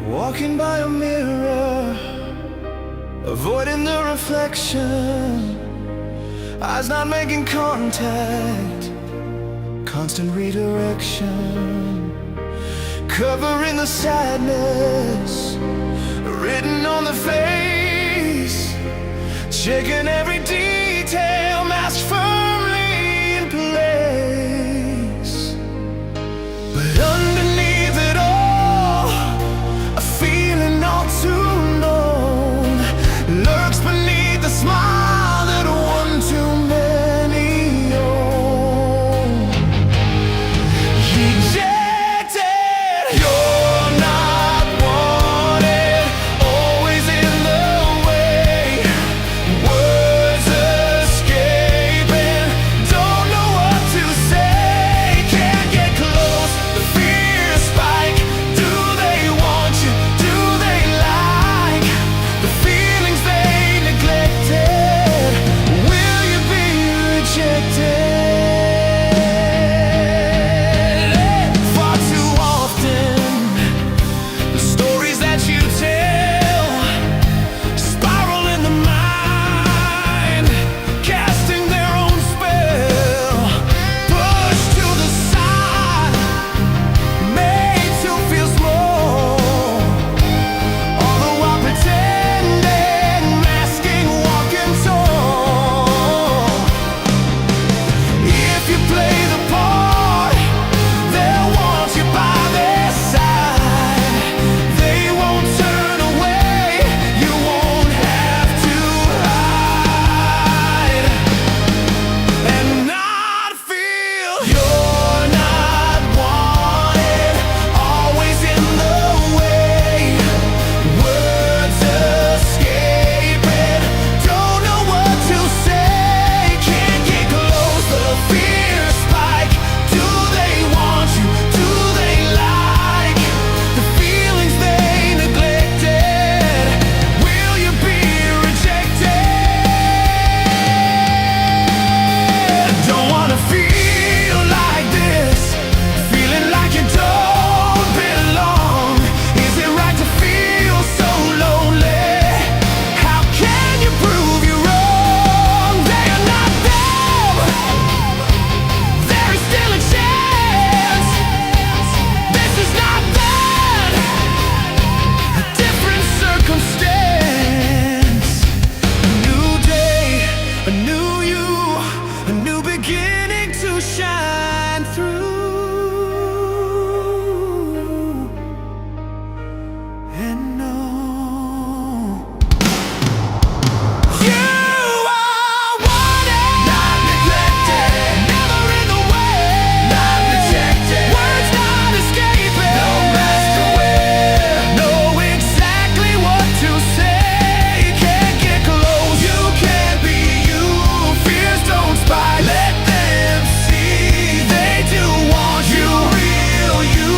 Walking by a mirror, avoiding the reflection, eyes not making contact, constant redirection, covering the sadness written on the face, checking every detail, masked firmly in place. But underneath it all, a feeling all too known lurks beneath the smile that one too many own. Ejected, you're not wanted, always in the way, words escaping, don't know what to say, can't get close, the fear spike, do they want you, do they like the feelings they neglected, will you be rejected? Far too often, the stories that you tell spiral in the mind, casting their own spell, pushed to the side, made to feel small, all the while pretending, masking, walking tall. If you play the part, they'll want you by their side, they won't turn away, you won't have to hide, and not feel you're not wanted, always in the way, words escaping, don't know what to say, can't get close, the fear spike, do they want you, do they like the feelings they neglected, will you be rejected? Don't wanna feel like this, feeling like you don't belong, is it right to feel so lonely, how can you prove you're wrong, they are not them, there is still a chance, this is not that, a different circumstance, a new day, a new you, a new beginning to shine through, and know you are wanted, not neglected, never in the way, not rejected, words not escaping, no master where, know exactly what to say, can't get close, you can't be you, fears don't spy, let them see, they do want you, real you,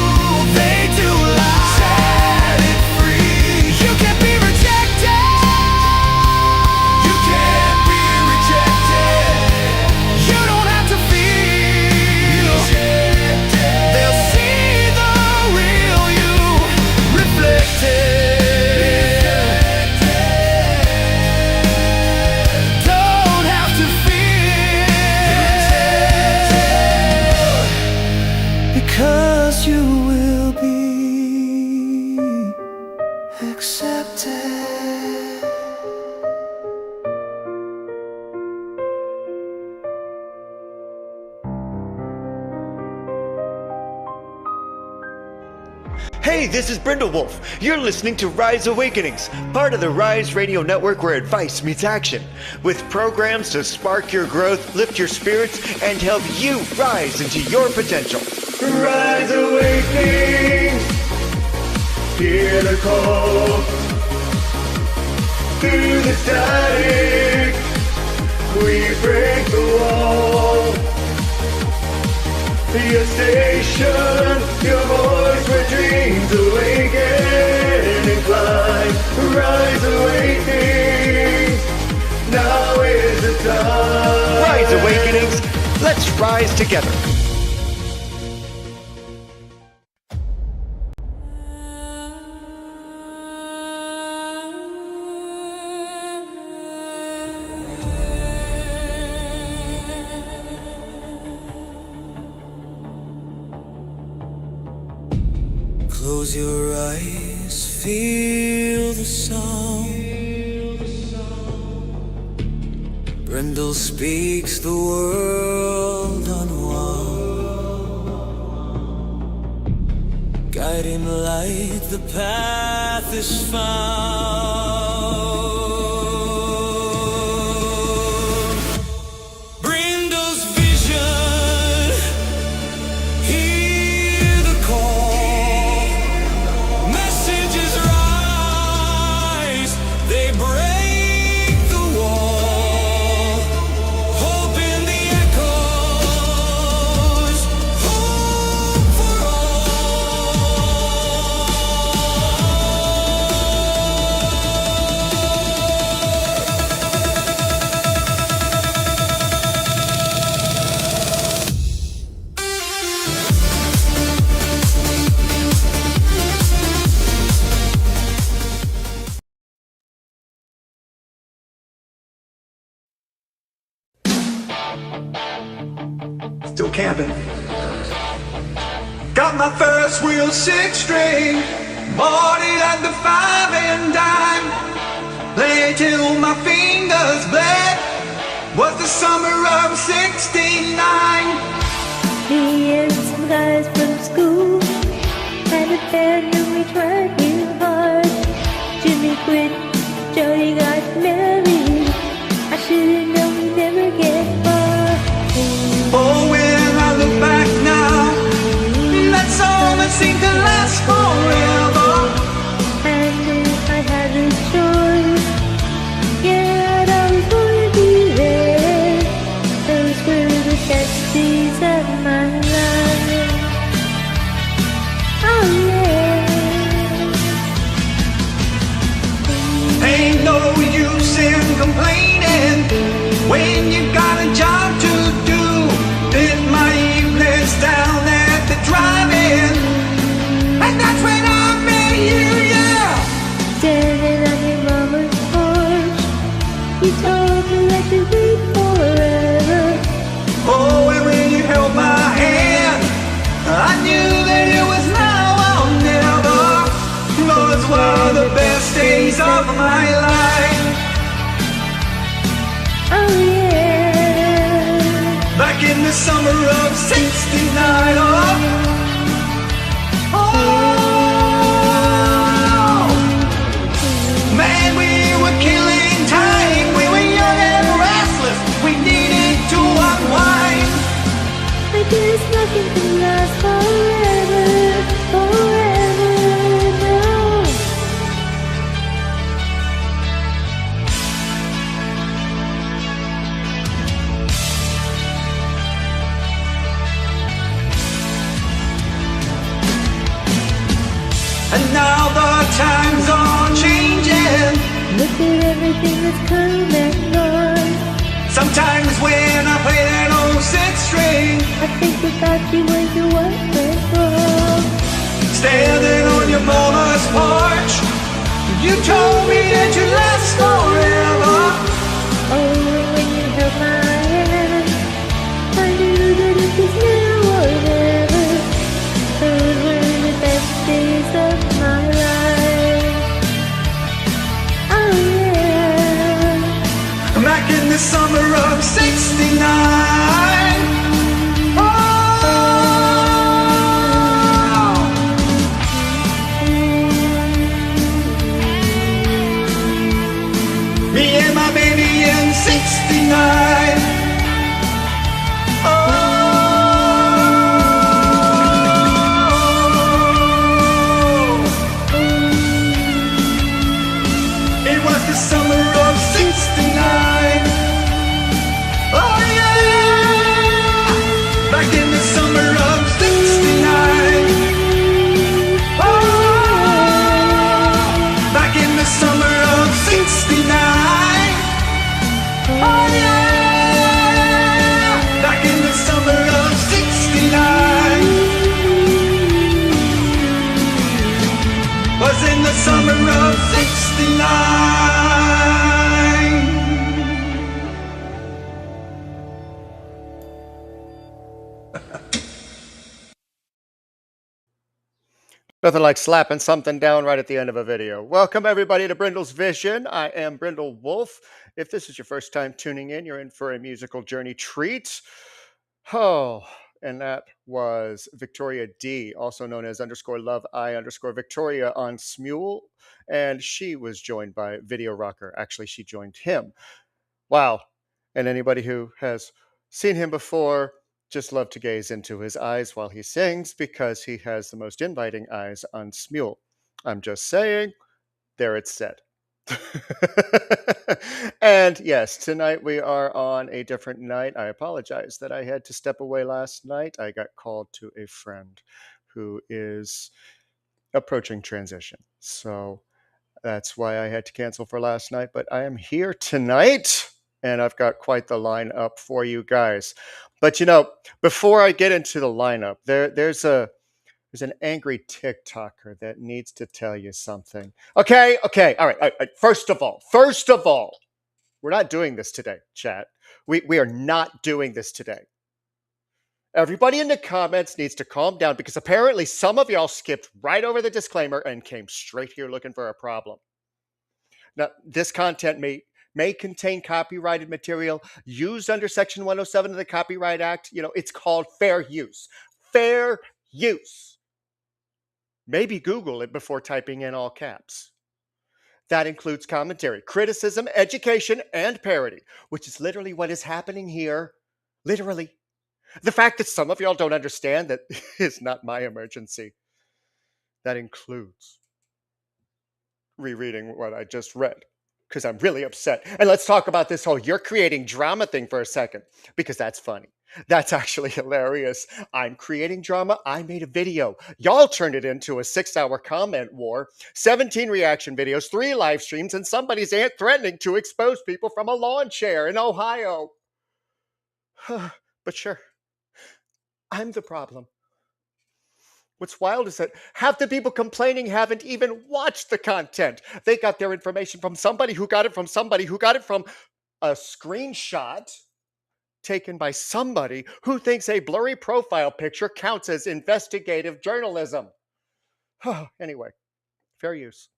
they do lie, set it free, you can't be rejected, you can't be rejected, you don't have to feel rejected, they'll see the real you reflected, don't have to feel, because you will be accepted. Hey, this is Brindlewolf. You're listening to Rise Awakenings, part of the Rise Radio Network where advice meets action, with programs to spark your growth, lift your spirits, and help you rise into your potential. Rise Awakenings, hear the call, through the static, we break the wall. Your station, your voice where dreams awaken and climb. Rise Awakenings, now is the Let's rise together. Close your eyes, feel the sound. Brindle speaks the world unwound. Guiding light, the path is found. Brindle's vision, hear the call. Messages rise, they break the wall. Hope in the echoes, hope for Still camping. Got my first real 6-string, bought it at the 5 and dime. Played till my fingers bled. Was the summer of '69. Me and some guys from school had a band and we tried real hard. Jimmy quit, Jody got married. I should've known we'd never get far. Oh, when I look back now, that summer seemed to last forever. And if I had a choice, yeah, I'd always wanna be there. Those were the best days of my life. Oh yeah. Ain't no use in complaining when you got a job to do. Did my evenings down at the drive-in, and that's when I met you, yeah. Standing on your mama's porch, you told me that you'd be forever. Oh, and when you held my hand, I knew that it was now or never. Those were the best days of my life. Oh yeah. Back in the summer of '69, oh, man, we were killing time. We were young and restless. We needed to unwind. I guess nothing can last forever, forever, no. And now the times are changing. Look at everything that's come and gone. Sometimes when I play that old 6-string, I think about you when you went wrong. standing on your mama's porch, you told me that you'd last forever. Oh, when you held my hand, I knew that it was now or never. Those were the best days of my life. Oh yeah. Back in the summer of '69. Oh, me and my baby in '69. Oh, it was the summer of '69. Oh yeah, back in the summer of '69. Oh, back in the summer of '69. Oh yeah. summer of '69. Nothing like slapping something down right at the end of a video. Welcome everybody to Brindle's Vision. I am Brindlewolf. If this is your first time tuning in, you're in for a musical journey treat. Oh, and that was Victoria D, also known as _love_I_Victoria on Smule. And she was joined by Video Rocker. Actually, she joined him. Wow. And anybody who has seen him before, just love to gaze into his eyes while he sings because he has the most inviting eyes on Smule. I'm just saying, there it's said. And yes, tonight we are on a different night. I apologize that I had to step away last night. I got called to a friend who is approaching transition. So that's why I had to cancel for last night. But I am here tonight, and I've got quite the lineup for you guys. But you know, before I get into the lineup, there's an angry TikToker that needs to tell you something. Okay, all right. First of all, we're not doing this today, chat. We are not doing this today. Everybody in the comments needs to calm down because apparently some of y'all skipped right over the disclaimer and came straight here looking for a problem. Now, this content may contain copyrighted material used under Section 107 of the Copyright Act. You know, it's called fair use. Fair use. Maybe Google it before typing in all caps. That includes commentary, criticism, education, and parody, which is literally what is happening here. Literally. The fact that some of y'all don't understand that is not my emergency. That includes rereading what I just read, because I'm really upset. And let's talk about this whole you're creating drama thing for a second, because that's funny. That's actually hilarious. I'm creating drama. I made a video. Y'all turned it into a 6-hour comment war, 17 reaction videos, 3 live streams, and somebody's aunt threatening to expose people from a lawn chair in Ohio. But sure, I'm the problem. What's wild is that half the people complaining haven't even watched the content. They got their information from somebody who got it from somebody who got it from a screenshot taken by somebody who thinks a blurry profile picture counts as investigative journalism. Anyway, fair use.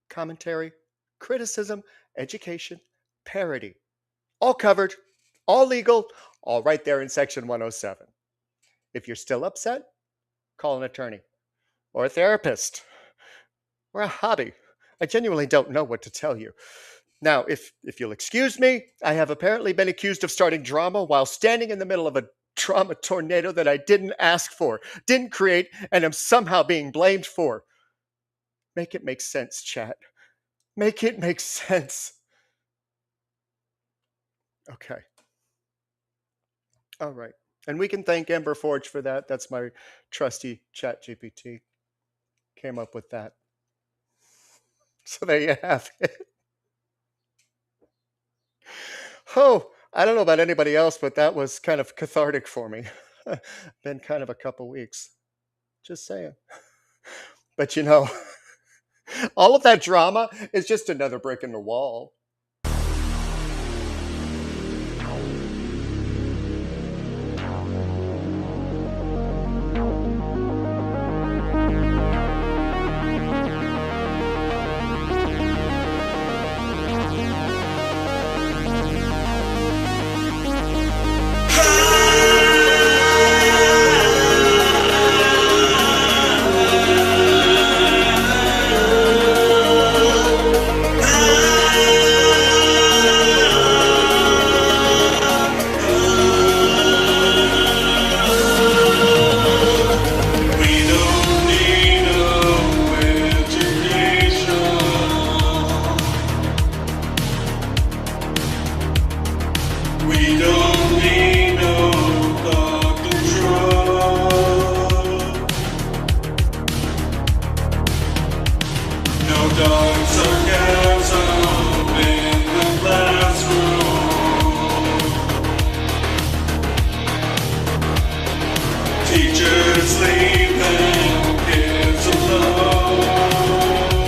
Commentary, criticism, education, parody. All covered, all legal, all right there in Section 107. If you're still upset, call an attorney or a therapist or a hobby. I genuinely don't know what to tell you. Now, if you'll excuse me, I have apparently been accused of starting drama while standing in the middle of a drama tornado that I didn't ask for, didn't create, and am somehow being blamed for. Make it make sense, chat. Make it make sense. Okay. All right. And we can thank Ember Forge for that. That's my trusty chat GPT. Came up with that. So there you have it. Oh, I don't know about anybody else, but that was kind of cathartic for me. Been kind of a couple weeks. Just saying. But you know, all of that drama is just another brick in the wall. Teachers leave them kids alone.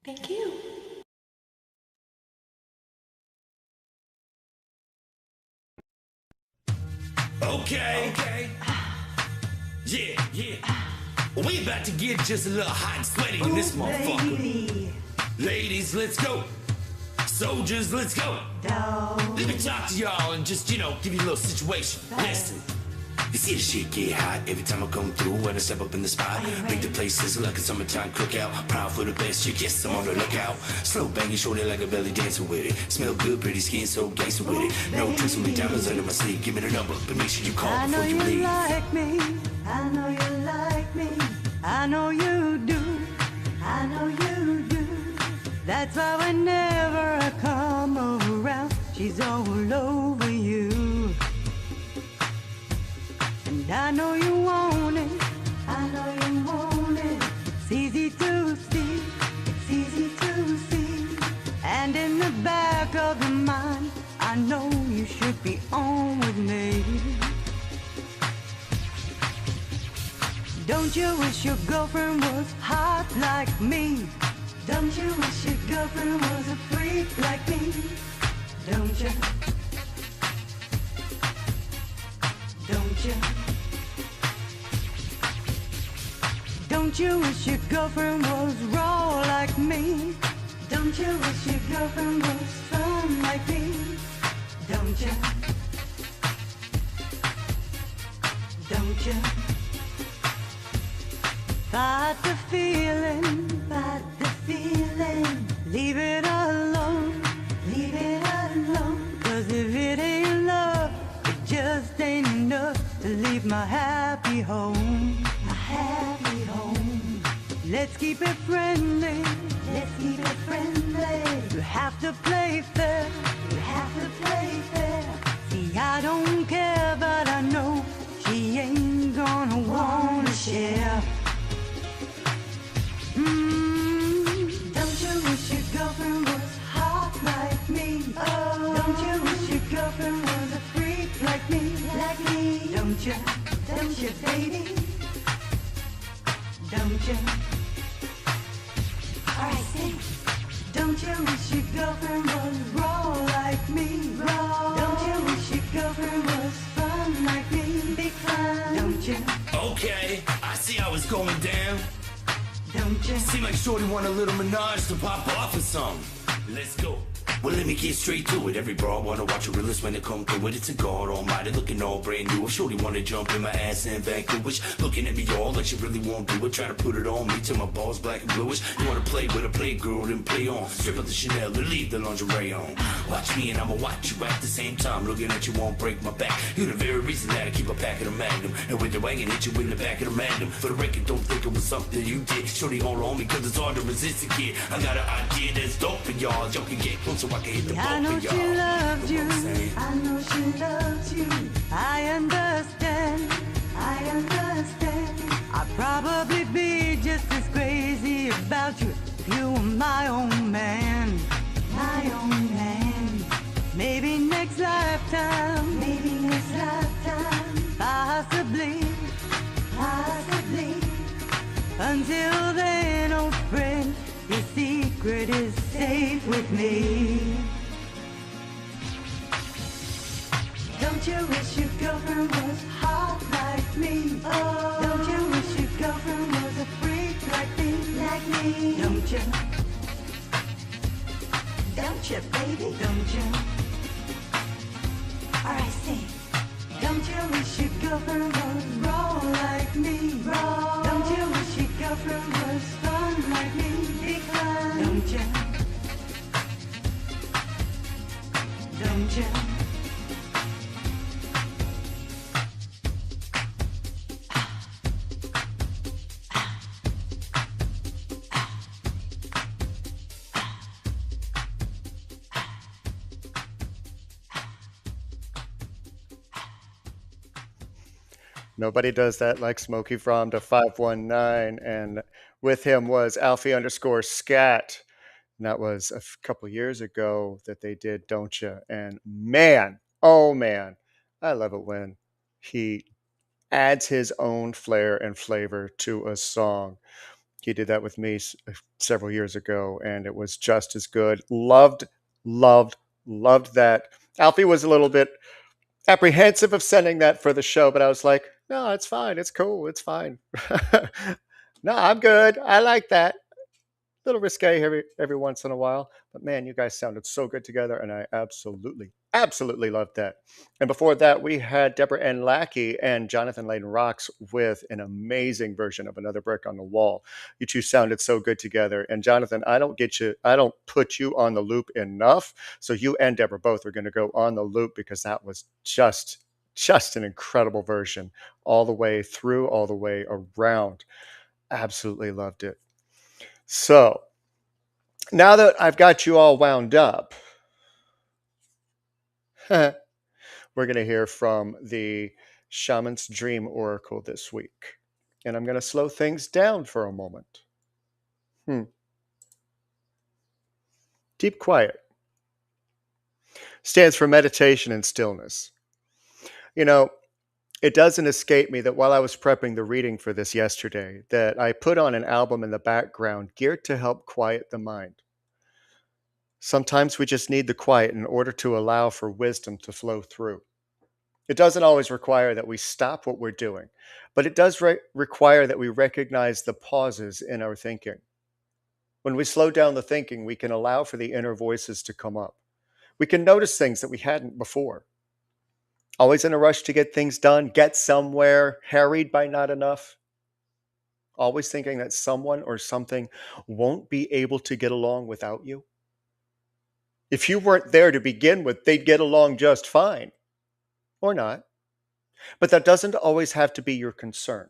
Thank you. Okay. Yeah. We about to get just a little hot and sweaty in this motherfucker. Baby. Ladies, let's go. Soldiers, let's go. Dog. Let me talk to y'all and just, give you a little situation. Listen. You see the shit get hot every time I come through when I step up in the spot. Make the place sizzle like a summertime cookout. Proud for the best chick, yes, I'm on the lookout. Slow banging, shorty like a belly dancing with it. Smell good, pretty skin, so gangster with it. No tricks with me, diamonds under my sleeve. Give me the number, but make sure you call before you leave. Like me. I know you like me. I know you do. I know you do. That's why whenever I come around, she's all over you. And I know you want it. I know you want it. It's easy to see. It's easy to see. And in the back of your mind, I know you should be on with me. Don't you wish your girlfriend was hot like me? Don't you wish your girlfriend was a freak like me? Don't you? Don't you? Don't you wish your girlfriend was raw like me? Don't you wish your girlfriend was fun like me? Don't you? Don't you? Fight the feeling, fight the feeling. Leave it alone, leave it alone. 'Cause if it ain't love, it just ain't enough to leave my happy home, my happy home. Let's keep it friendly, let's keep it friendly. You have to play fair, you have to play fair. See, I don't care, but I know she ain't gonna wanna share. Don't you wish your girlfriend was hot like me? Oh. Don't you wish your girlfriend was a freak like me? Like me? Don't you, baby? Don't you? Alright, sing. Don't you wish your girlfriend was raw like me? Raw. Don't you wish your girlfriend was fun like me? Big fun. Don't you? Okay, I see how it's going down. Don't you? Seem like shorty want a little menage to pop off or something. Let's go. Well, let me get straight to it. Every broad wanna watch a realist when it come through it. It's a God almighty looking all brand new. If shorty wanna jump in my ass and vanquish, looking at me all like she really won't do it. Try to put it on me till my balls black and bluish. You wanna play with a play girl, then play on. Strip up the Chanel and leave the lingerie on. Watch me and I'ma watch you at the same time. Looking at you won't break my back. You're the very reason that I keep a pack of the Magnum. And with the wagon hit you in the back of the Magnum. For the record, don't think it was something you did. Shorty hold on me 'cause it's hard to resist a kid. I got an idea that's dope for y'all. Y'all can get close so I can hit the boat. I know she loves you. I know she loves you. I understand. I understand. I'd probably be just as crazy about you if you were my own man. My own man. Maybe next lifetime. Maybe next lifetime. Possibly. Possibly. Until then, old friend, your secret is safe with me. Don't you wish your girlfriend was hot like me? Oh. Don't you wish your girlfriend was a freak like me? Like me? Don't you? Don't you, baby? Don't you? Alright, sing. Don't you wish your girlfriend was raw like me? Raw. Don't you wish your girlfriend was fun like me? Big fun. Don't you? Don't you? Nobody does that like Smokey from to 519, and with him was Alfie underscore scat. And that was a couple years ago that they did Don't Ya. And man, oh man, I love it when he adds his own flair and flavor to a song. He did that with me several years ago, and it was just as good. Loved, loved, loved that. Alfie was a little bit apprehensive of sending that for the show, but I was like, no, it's fine. It's cool. It's fine. No, I'm good. I like that. A little risque every once in a while, but man, you guys sounded so good together, and I absolutely loved that. And before that, we had Deborah N. Lackey and Jonathan Layden Rocks with an amazing version of Another Brick on the Wall. You two sounded so good together. And Jonathan, I don't put you on the loop enough, so you and Deborah both are going to go on the loop, because that was just an incredible version all the way through, all the way around. Absolutely loved it. So now that I've got you all wound up, we're going to hear from the Shaman's Dream Oracle this week. And I'm going to slow things down for a moment. Deep quiet stands for meditation and stillness. You know, it doesn't escape me that while I was prepping the reading for this yesterday, that I put on an album in the background geared to help quiet the mind. Sometimes we just need the quiet in order to allow for wisdom to flow through. It doesn't always require that we stop what we're doing, but it does require that we recognize the pauses in our thinking. When we slow down the thinking, we can allow for the inner voices to come up. We can notice things that we hadn't before. Always in a rush to get things done, get somewhere, harried by not enough. Always thinking that someone or something won't be able to get along without you. If you weren't there to begin with, they'd get along just fine. Or not. But that doesn't always have to be your concern.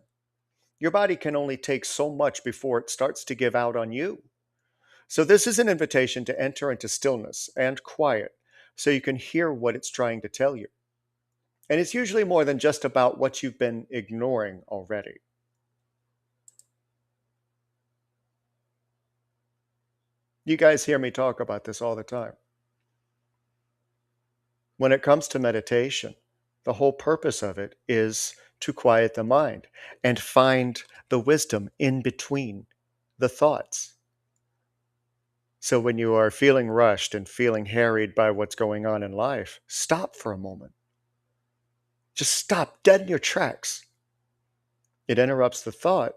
Your body can only take so much before it starts to give out on you. So this is an invitation to enter into stillness and quiet so you can hear what it's trying to tell you. And it's usually more than just about what you've been ignoring already. You guys hear me talk about this all the time. When it comes to meditation, the whole purpose of it is to quiet the mind and find the wisdom in between the thoughts. So when you are feeling rushed and feeling harried by what's going on in life, stop for a moment. Just stop dead in your tracks. It interrupts the thought,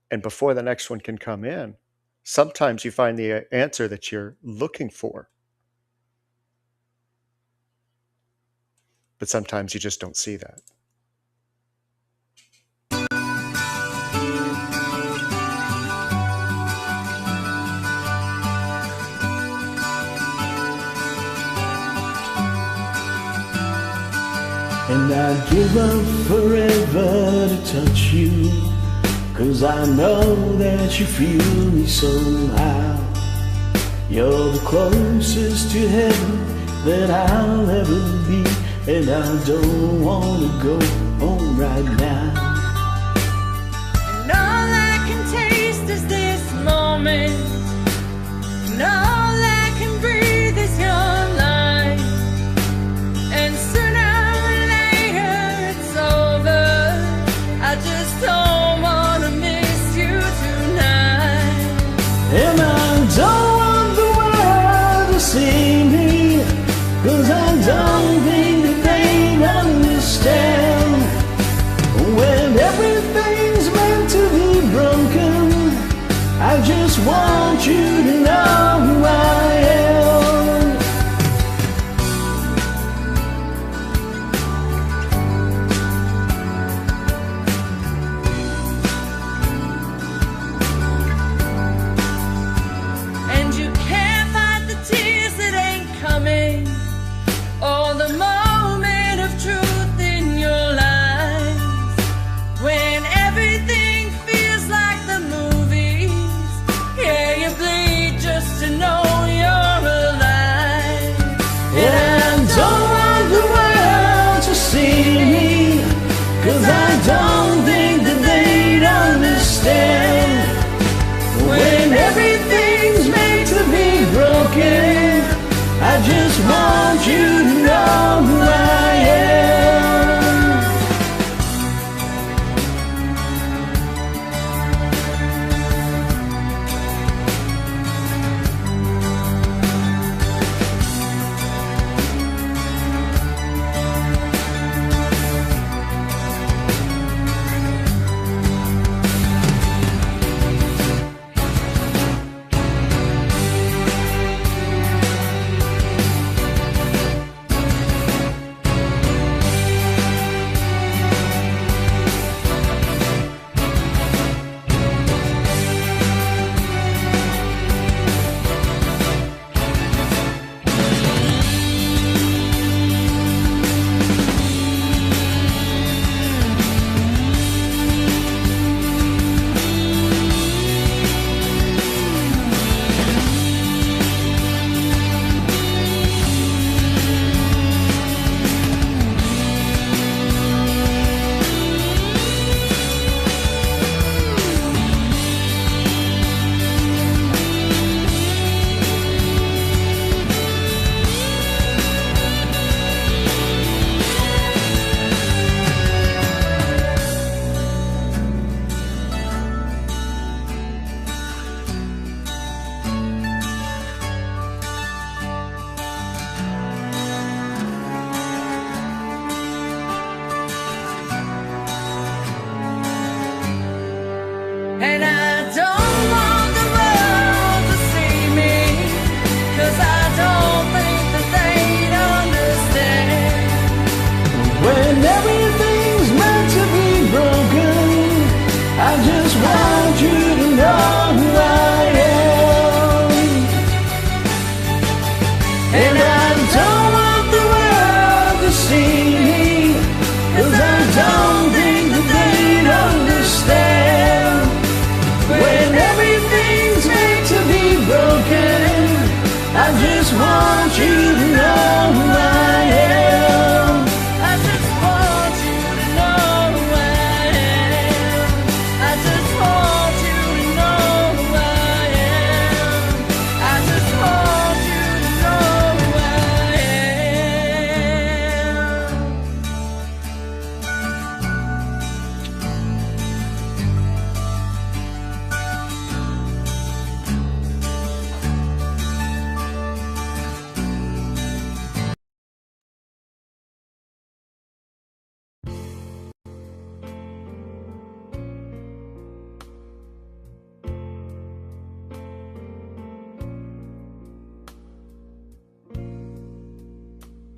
and before the next one can come in, sometimes you find the answer that you're looking for. But sometimes you just don't see that. And I'd give up forever to touch you, 'cause I know that you feel me somehow. You're the closest to heaven that I'll ever be, and I don't want to go home right now. And all I can taste is this moment, and all I can breathe is your light. And sooner or later it's over. I just don't want to miss you tonight. And I don't want the world to see me, 'cause I don't think that they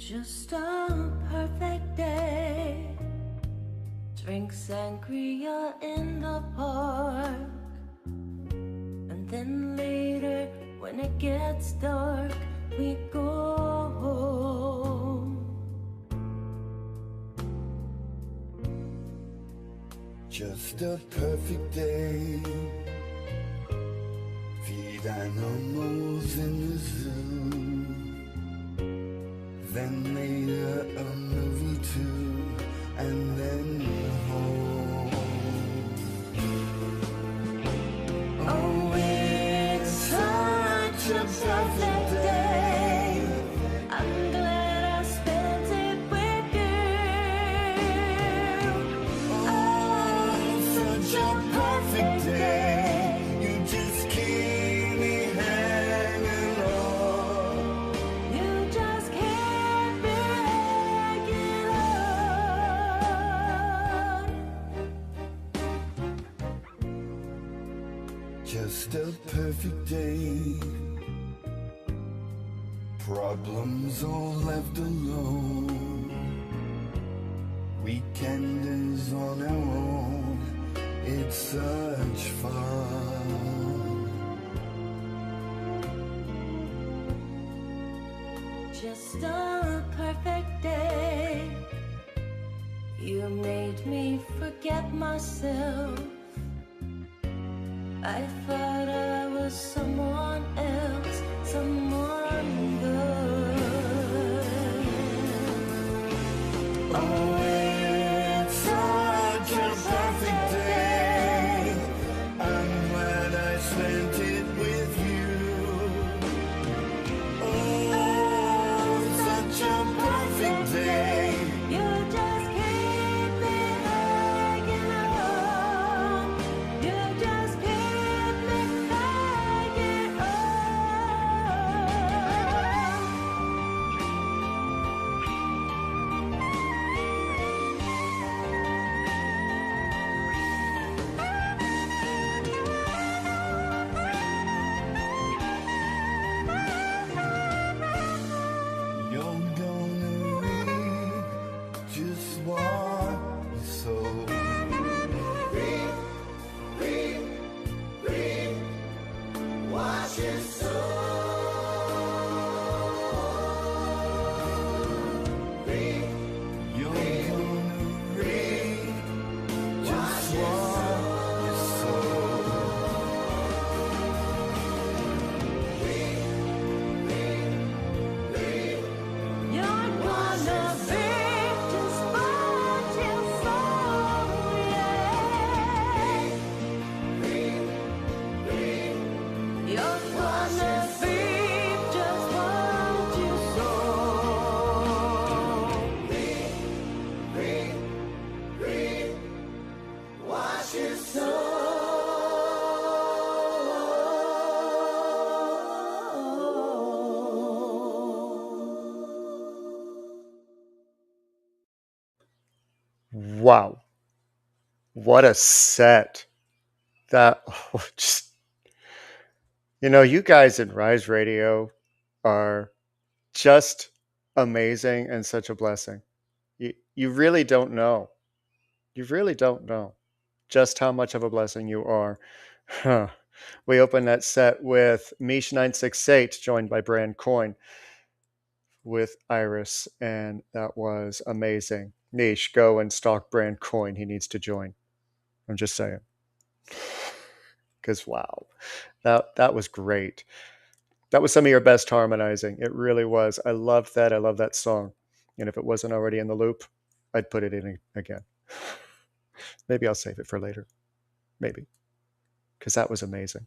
Just a perfect day. Drink sangria in the park. And then later, when it gets dark, we go home. Just a perfect day. Feed animals in the zoo. Then later a movie too, and then home. Oh, it's such a perfect day. I'm glad I spent it with you. Oh, Such a perfect day. You just keep me hanging on. you just can't be hanging on. Just a perfect day. Problems all left alone. Weekenders on our own. It's such fun. Just a perfect day. You made me forget myself. I thought I was someone else, someone good. Oh, it's such a perfect day. I'm glad I spent it with you. Oh, such a perfect day. You just keep me hanging on. You just keep me hanging on. You're gonna read just what you sow. Watch your soul. You're gonna read just what you sow. You're gonna be just what you sow, yeah. You're gonna be just what you sow. Watch your soul. Wow. What a set. That just, you guys in Rise Radio are just amazing and such a blessing. You really don't know. You really don't know just how much of a blessing you are. Huh. We opened that set with Mish968, joined by Brand Coin with Iris, and that was amazing. Niche, go and stalk Brand Coin. He needs to join. I'm just saying. Because wow, that was great. That was some of your best harmonizing. It really was. I loved that. I love that song. And if it wasn't already in the loop, I'd put it in again. Maybe I'll save it for later. Maybe. Because that was amazing.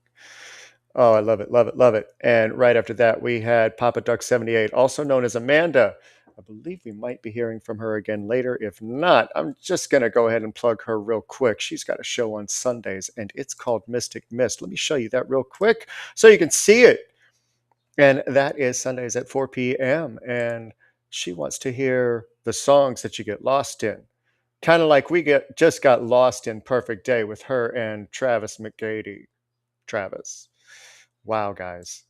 Oh, I love it, love it, love it. And right after that, we had Papa Duck 78, also known as Amanda. I believe we might be hearing from her again later. If not, I'm just going to go ahead and plug her real quick. She's got a show on Sundays, and it's called Mystic Mist. Let me show you that real quick so you can see it. And that is Sundays at 4 p.m. And she wants to hear the songs that you get lost in. Kind of like we just got lost in Perfect Day with her and Travis McGady. Travis. Wow, guys.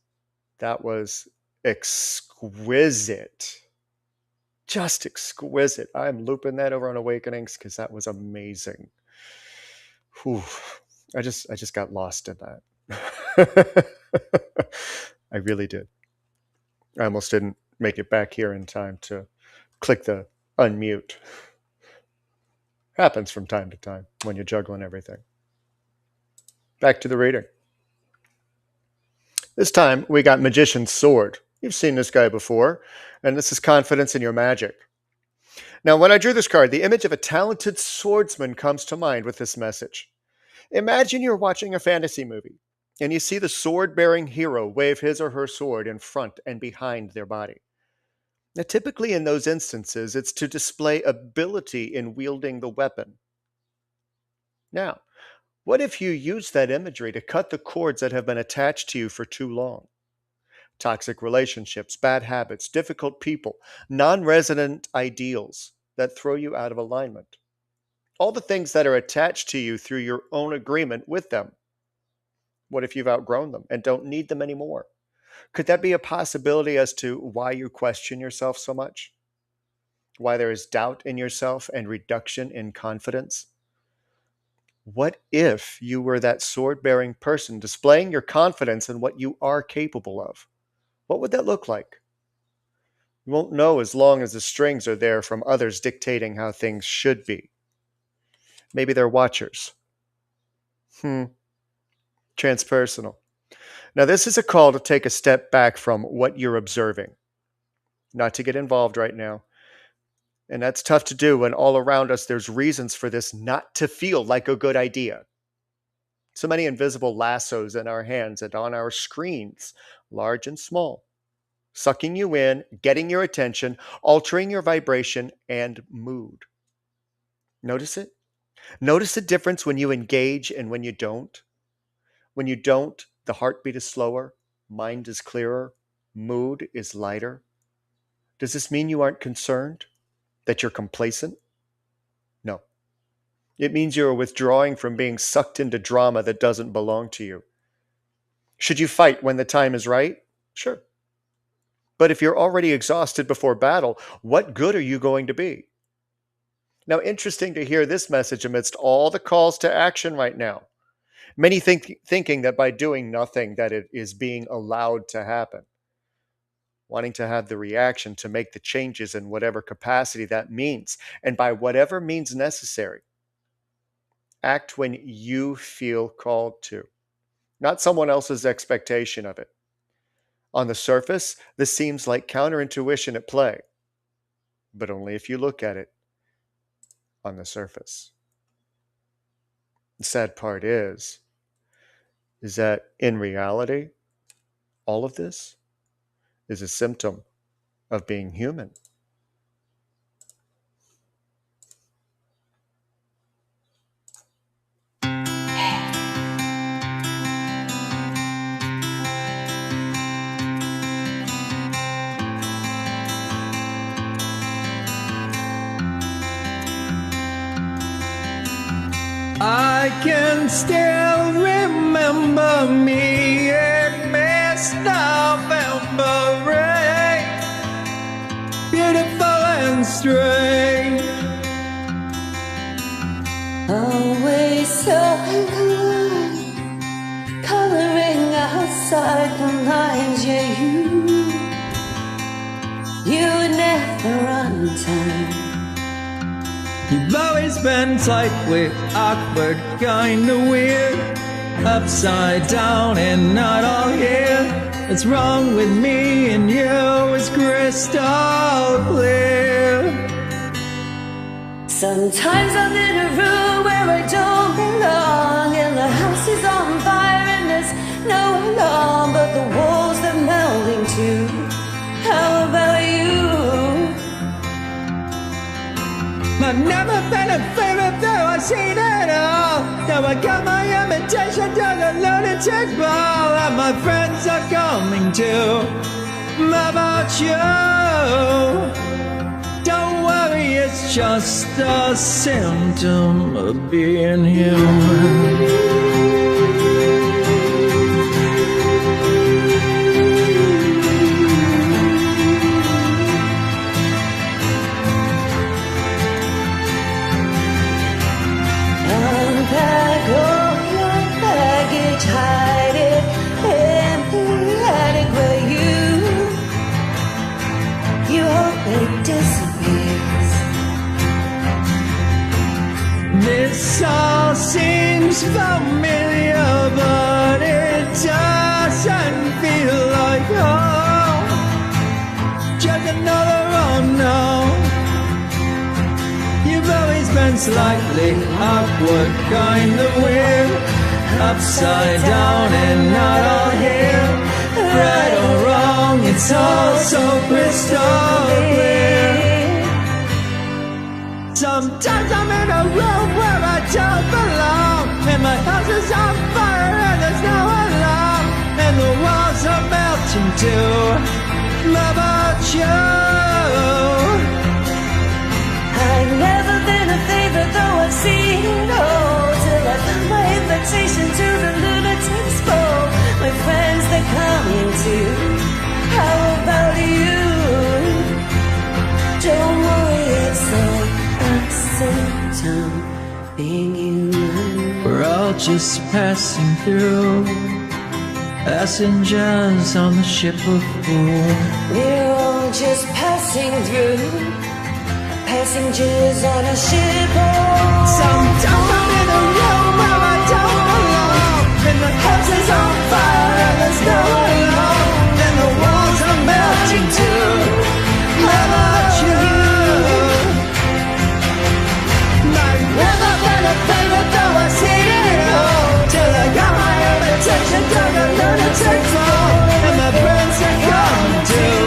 That was exquisite. Just exquisite. I'm looping that over on Awakenings because that was amazing. Whew. I just got lost in that. I really did. I almost didn't make it back here in time to click the unmute. Happens from time to time when you're juggling everything. Back to the reading. This time we got Magician's Sword. You've seen this guy before, and this is confidence in your magic. Now, when I drew this card, the image of a talented swordsman comes to mind with this message. Imagine you're watching a fantasy movie, and you see the sword-bearing hero wave his or her sword in front and behind their body. Now, typically in those instances, it's to display ability in wielding the weapon. Now, what if you use that imagery to cut the cords that have been attached to you for too long? Toxic relationships, bad habits, difficult people, non-resident ideals that throw you out of alignment. All the things that are attached to you through your own agreement with them. What if you've outgrown them and don't need them anymore? Could that be a possibility as to why you question yourself so much? Why there is doubt in yourself and reduction in confidence? What if you were that sword-bearing person displaying your confidence in what you are capable of? What would that look like? You won't know as long as the strings are there from others dictating how things should be. Maybe they're watchers. Transpersonal. Now, this is a call to take a step back from what you're observing. Not to get involved right now. And that's tough to do when all around us there's reasons for this not to feel like a good idea. So many invisible lassos in our hands and on our screens, large and small, sucking you in, getting your attention, altering your vibration and mood. Notice it? Notice the difference when you engage and when you don't. When you don't, the heartbeat is slower, mind is clearer, mood is lighter. Does this mean you aren't concerned? That you're complacent? No. It means you're withdrawing from being sucked into drama that doesn't belong to you. Should you fight when the time is right? Sure. But if you're already exhausted before battle, what good are you going to be? Now, interesting to hear this message amidst all the calls to action right now. Many thinking that by doing nothing that it is being allowed to happen. Wanting to have the reaction to make the changes in whatever capacity that means, and by whatever means necessary. Act when you feel called to, not someone else's expectation of it. On the surface, this seems like counterintuition at play, but only if you look at it on the surface. The sad part is that in reality, all of this is a symptom of being human. I can still remember me in Miss November rain, beautiful and strange. Always so alive, coloring outside the lines. Yeah, you never run time. You've always been slightly awkward, kinda weird, upside down and not all here. What's wrong with me and you is crystal clear. Sometimes I'm in a room where I don't belong, and the house is on fire and there's no alarm, but the walls they're melting too. How about you? I've never been a favorite though I've seen it all. Now I got my invitation to the lunatic ball, and my friends are coming too. How about you? Don't worry, it's just a symptom of being human. This all seems familiar, but it doesn't feel like home. Just another unknown. You've always been slightly awkward, kind of weird, upside down and not all here. Right or wrong, it's all so crystal clear. Sometimes I'm in a room where I don't belong, and my house is on fire and there's no alarm, and the walls are melting too. About you, I've never been a favorite, though I've seen it all, till I found my invitation to the lunatic's ball. My friends, they're coming too. How about you? Don't worry, it's so accidental being human. we're all just passing through, passengers on the ship of fools. We're all just passing through, passengers on a ship. Sometimes I'm in a room where I don't belong, and the house is on fire and there's no alarm, and the walls are melting too. How about you? I've never been a favorite, though I've seen it all, till I got my invitation to the lunatic's ball, and my friends are coming too,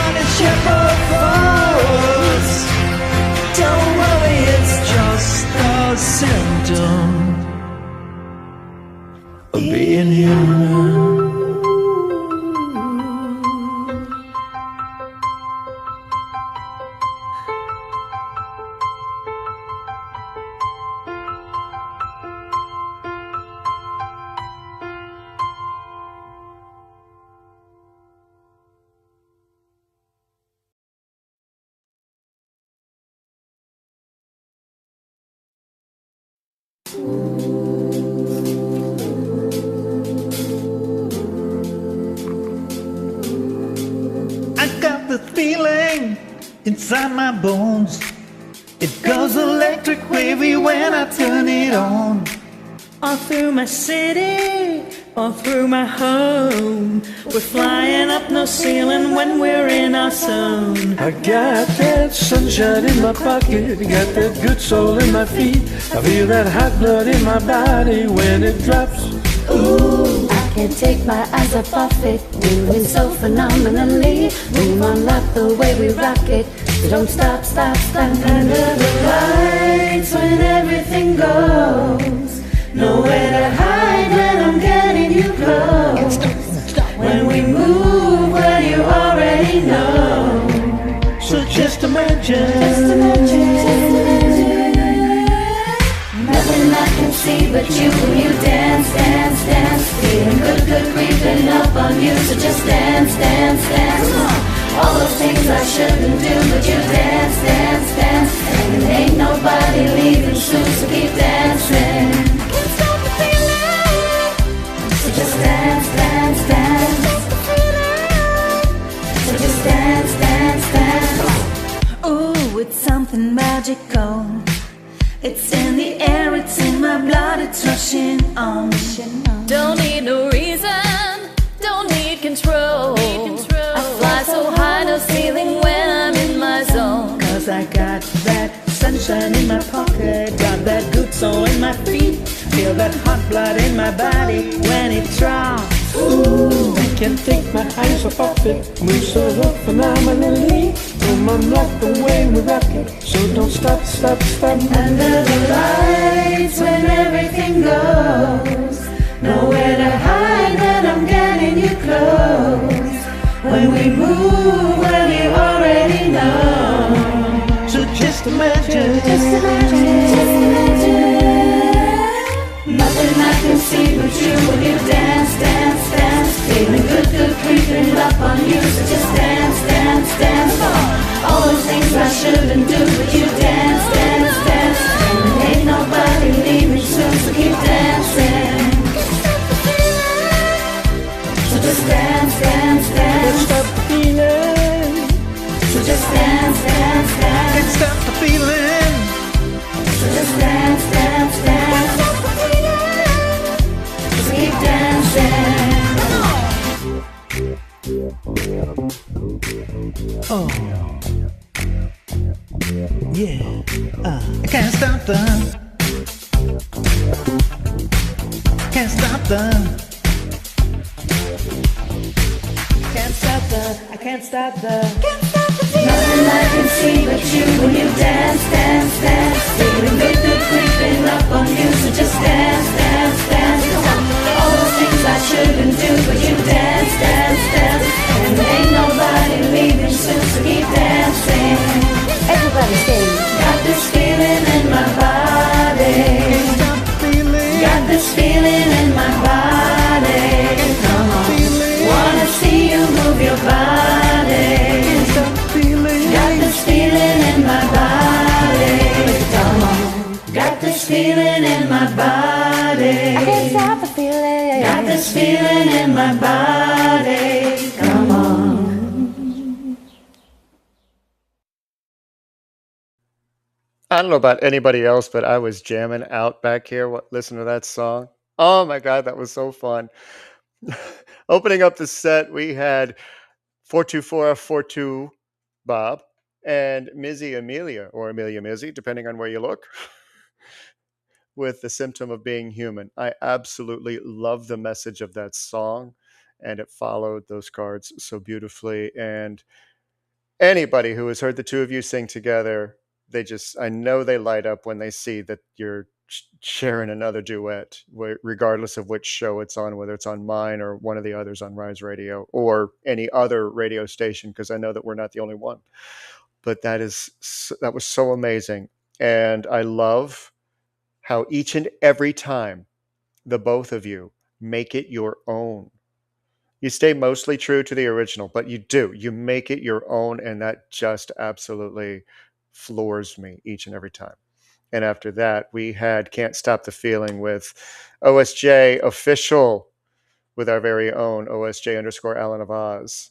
on a ship of fools. Don't worry, it's just a symptom of being human. I got the feeling inside my bones. It goes electric wavy when I turn it on. All through my city, all through my home. We're flying up no ceiling when we're in our zone. I got that sunshine in my pocket, got that good soul in my feet. I feel that hot blood in my body when it drops. Ooh, I can't take my eyes up off it, moving so phenomenally. Move on, love the way we rock it, so don't stop, stop, stop. Under the lights when everything goes, nowhere to hide when I'm getting you close. When we move, well you already know. So just imagine, Just imagine, just imagine. Nothing I can see but you when you dance, dance, dance. Feeling good, good creeping up on you, so just dance, dance, dance. All those things I shouldn't do, but you dance, dance, dance. And ain't nobody leaving soon, so keep dancing. Can't stop the feeling, so just dance, dance, dance. So just dance, dance, dance. Ooh, it's something magical. It's in the air, it's in my blood, it's rushing on. Don't need no reason, don't need control. I fly so high, no ceiling when I'm in my zone. cause I got that sunshine in my pocket, got that good soul in my feet. Feel that hot blood in my body when it drops. Ooh, I can't take my eyes off it. Move so phenomenally. Come on, rock the way we rock it. So don't stop, stop, stop. Under the lights when everything goes, nowhere to hide when I'm getting you close. When we move, well you already know. So just imagine, Just imagine, just imagine. Nothing I can see but you when you dance, dance, dance. Feeling good, good creeping up on you, so just dance, dance, dance. All those things I shouldn't do, but you dance, dance, dance. And ain't nobody leaving soon, so keep dancing. So just dance, dance, Can't dance. stop the feeling. So just dance, dance, can't dance. stop the feeling. So just dance, dance. I can't stop the. Can't stop the. Can't stop the. I can't stop the. Can't stop the feeling. Nothing I can see but you when you dance, dance, dance. Feeling good creeping up on you, so just dance, dance, dance. All those things I shouldn't do, but you dance, dance, dance. And ain't nobody leaving soon, so keep dancing. Everybody sing. Got this feeling in my body. Got this feeling in my body. Come on. Wanna see you move your body. Got this feeling in my body. Come on. Got this feeling in my body. I can't stop the feeling. Got this feeling in my body. Come on. I don't know about anybody else, but I was jamming out back here listening to that song. Oh my God, that was so fun. Opening up the set, we had 424F42 Bob and Mizzy Amelia, or Amelia Mizzy, depending on where you look, with The Symptom of Being Human. I absolutely love the message of that song, and it followed those cards so beautifully. And anybody who has heard the two of you sing together, I know they light up when they see that you're sharing another duet, regardless of which show it's on, whether it's on mine or one of the others on Rise Radio or any other radio station, because I know that we're not the only one. But that was so amazing. And I love how each and every time the both of you make it your own. You stay mostly true to the original, but you make it your own, and that just absolutely floors me each and every time. And after that, we had Can't Stop the Feeling with OSJ Official with our very own OSJ_ Alan of Oz.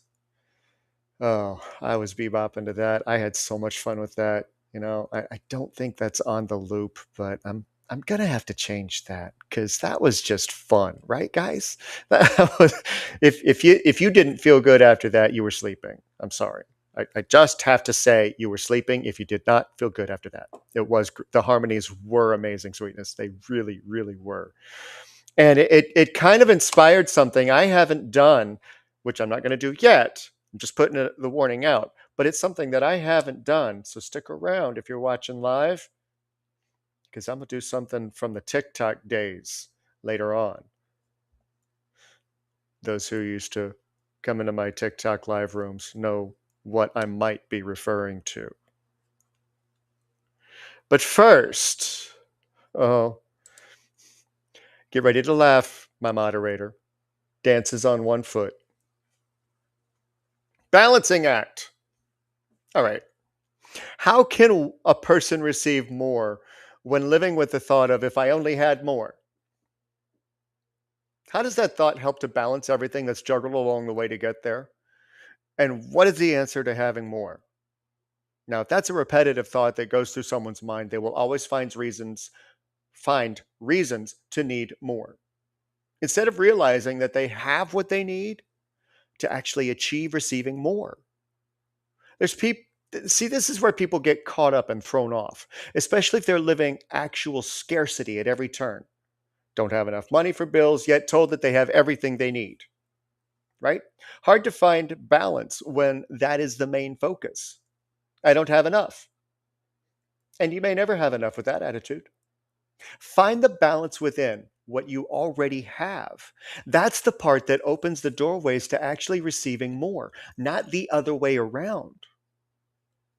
Oh, I was bebopping to that. I had so much fun with that. I don't think that's on the loop, but I'm gonna have to change that because that was just fun, right, guys? That was, if you didn't feel good after that, you were sleeping. I'm sorry. I just have to say you were sleeping if you did not feel good after that. The harmonies were amazing, Sweetness. They really, really were. And it kind of inspired something I haven't done, which I'm not going to do yet. I'm just putting the warning out, but it's something that I haven't done. So stick around if you're watching live, because I'm going to do something from the TikTok days later on. Those who used to come into my TikTok live rooms know what I might be referring to. But first, get ready to laugh, my moderator. Dances on one foot. Balancing act. All right. How can a person receive more when living with the thought of, if I only had more? How does that thought help to balance everything that's juggled along the way to get there? And what is the answer to having more? Now, if that's a repetitive thought that goes through someone's mind, they will always find reasons to need more, instead of realizing that they have what they need to actually achieve receiving more. This is where people get caught up and thrown off, especially if they're living actual scarcity at every turn. Don't have enough money for bills, yet told that they have everything they need. Right? Hard to find balance when that is the main focus. I don't have enough. And you may never have enough with that attitude. Find the balance within what you already have. That's the part that opens the doorways to actually receiving more, not the other way around.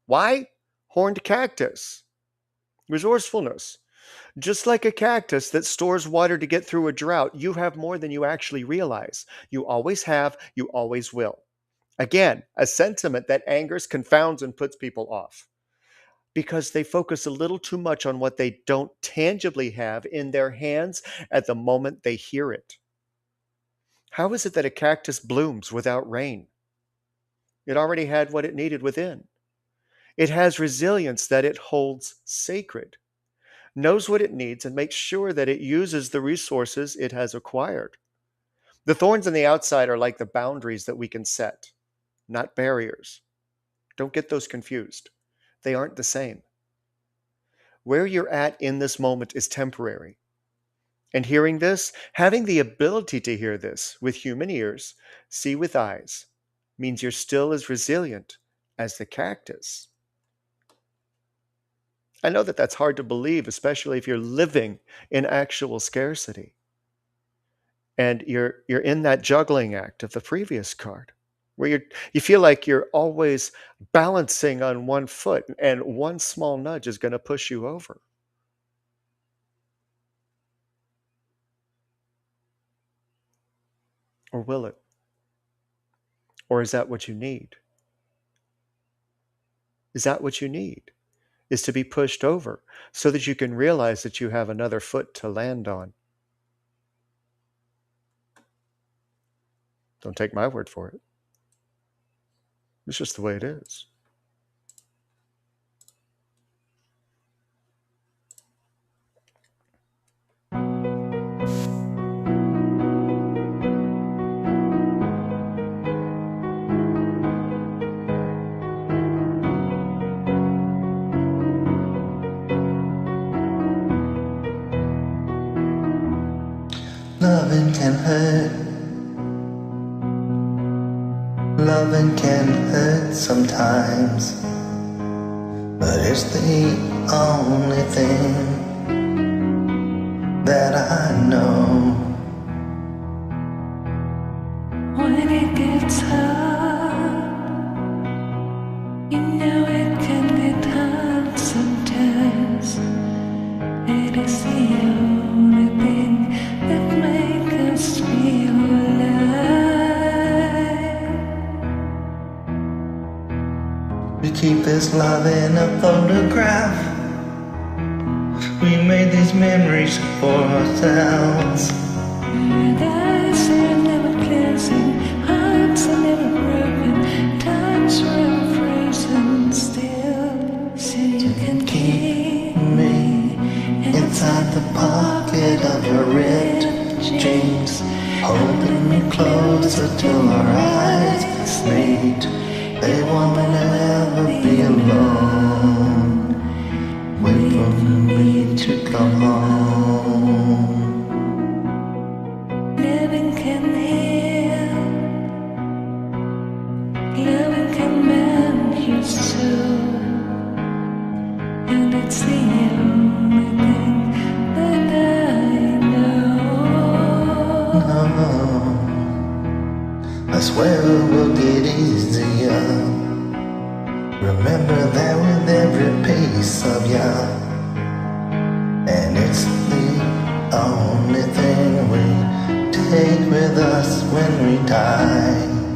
Why? Horned cactus. Resourcefulness. Just like a cactus that stores water to get through a drought, you have more than you actually realize. You always have, you always will. Again, a sentiment that angers, confounds, and puts people off, because they focus a little too much on what they don't tangibly have in their hands at the moment they hear it. How is it that a cactus blooms without rain? It already had what it needed within. It has resilience that it holds sacred, knows what it needs, and makes sure that it uses the resources it has acquired. The thorns on the outside are like the boundaries that we can set, not barriers. Don't get those confused. They aren't the same. where you're at in this moment is temporary. And hearing this, having the ability to hear this with human ears, see with eyes, means you're still as resilient as the cactus. I know that that's hard to believe, especially if you're living in actual scarcity. And you're in that juggling act of the previous card, where you feel like you're always balancing on one foot, and one small nudge is going to push you over. Or will it? Or is that what you need? Is that what you need? Is to be pushed over so that you can realize that you have another foot to land on. Don't take my word for it. It's just the way it is. Loving can hurt. Loving can hurt sometimes, but it's the only thing that I know. When it gets hard, you know it can get hard sometimes. It is the only thing that makes us feel alive. We keep this love in a photograph. We made these memories for ourselves. Paradise are never closing, hearts are never broken, times were frozen still. So you can keep Me inside the pocket of your ripped jeans, holding me closer till our eyes meet. They won't ever be alone. Wait for me to come home. Loving can heal, loving can mend your soul, and it's the only thing that I know. I swear it will get easier. Remember that with every piece of ya. And it's the only thing we take with us when we die.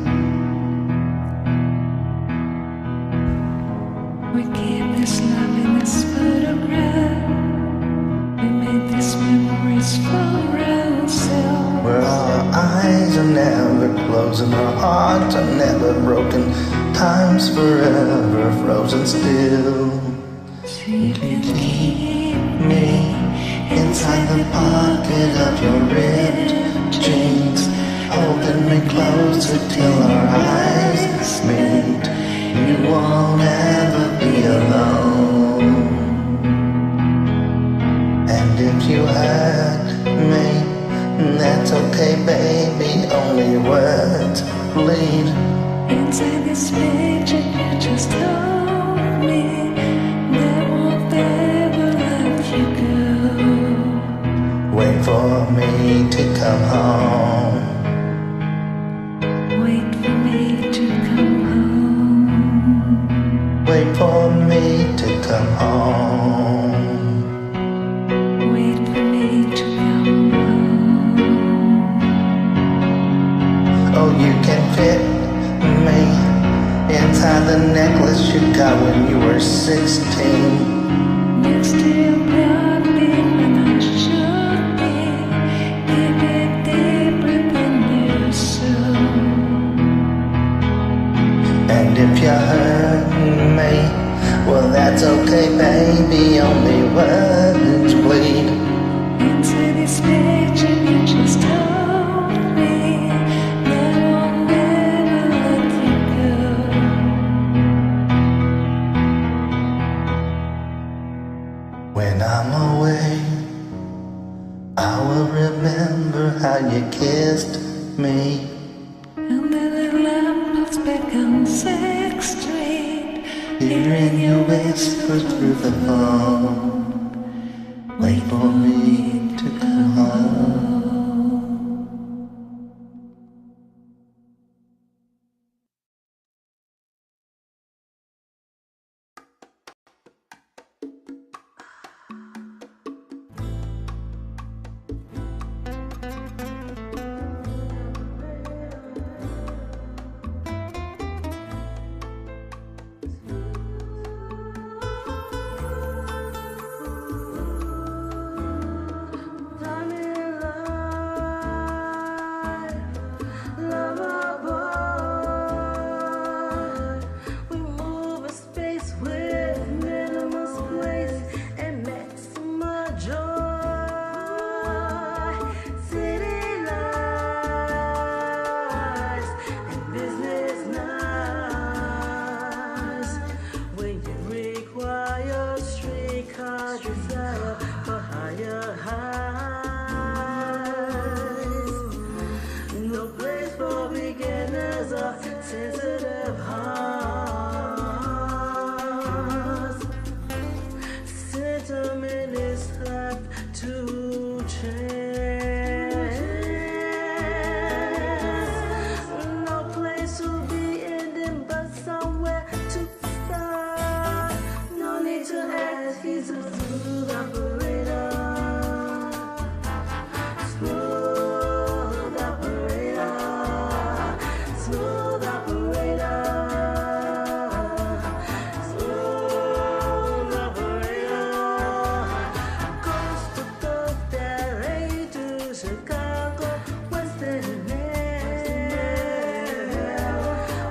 We keep this love in this photograph. We made these memories for ourselves. Where our eyes are never closed and our hearts are never broken. Time's forever frozen still. So you can keep Me inside the pocket of your ripped jeans, holding me closer till our eyes meet. You won't ever be alone. And if you hurt me, that's okay, baby. Only words bleed. inside this picture. You just told me that won't ever let you go. Wait for me to come home. Wait for me to come home. Wait for me to come home. Wait for me to come home. Oh, you can fit me inside the necklace you got when you were 16. Next to your body when I should be. Keep it deeper than your soul. And if you hurt me, well, that's okay, baby. Only words bleed. Inside this picture you just told me that won't never let you go. When I'm away, I will remember how you kissed me. And then it lamps back on 6th Street. Hearing you whisper through the phone. Wait for me to come home. Sensitive hearts, sentiment is left to chance. No place to be ending, but somewhere to start. No need to ask, he's a smooth operator. Smooth operator. Smooth operator. Smooth operator. Coast to coast, LA to Chicago, West and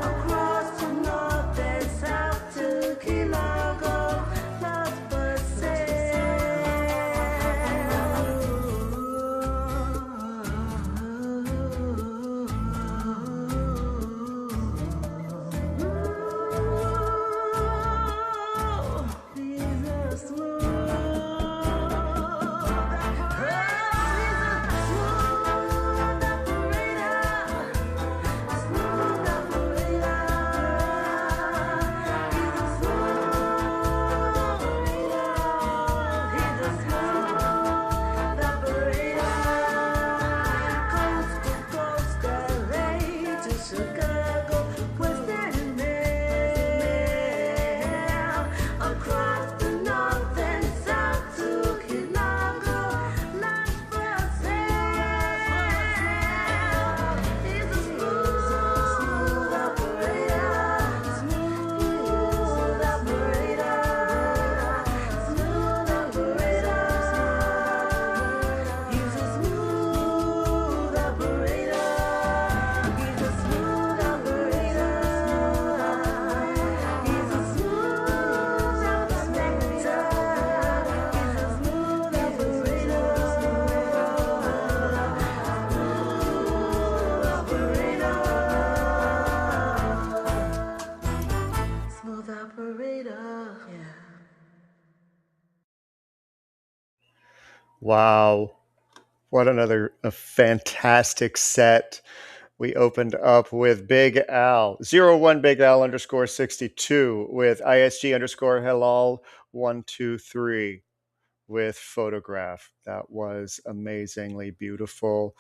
across the north and south to Key Largo, Las Chicago, West and across the north and south to Key Largo, Las He's a smooth operator, smooth operator, smooth operator. He's a smooth operator. He's a smooth operator. He's a smooth operator. He's a smooth operator. Smooth operator. Yeah. Wow. What another a fantastic set. We opened up with Big Al, 01 Big Al underscore 62 with ISG underscore Halal 123 with Photograph. That was amazingly beautiful.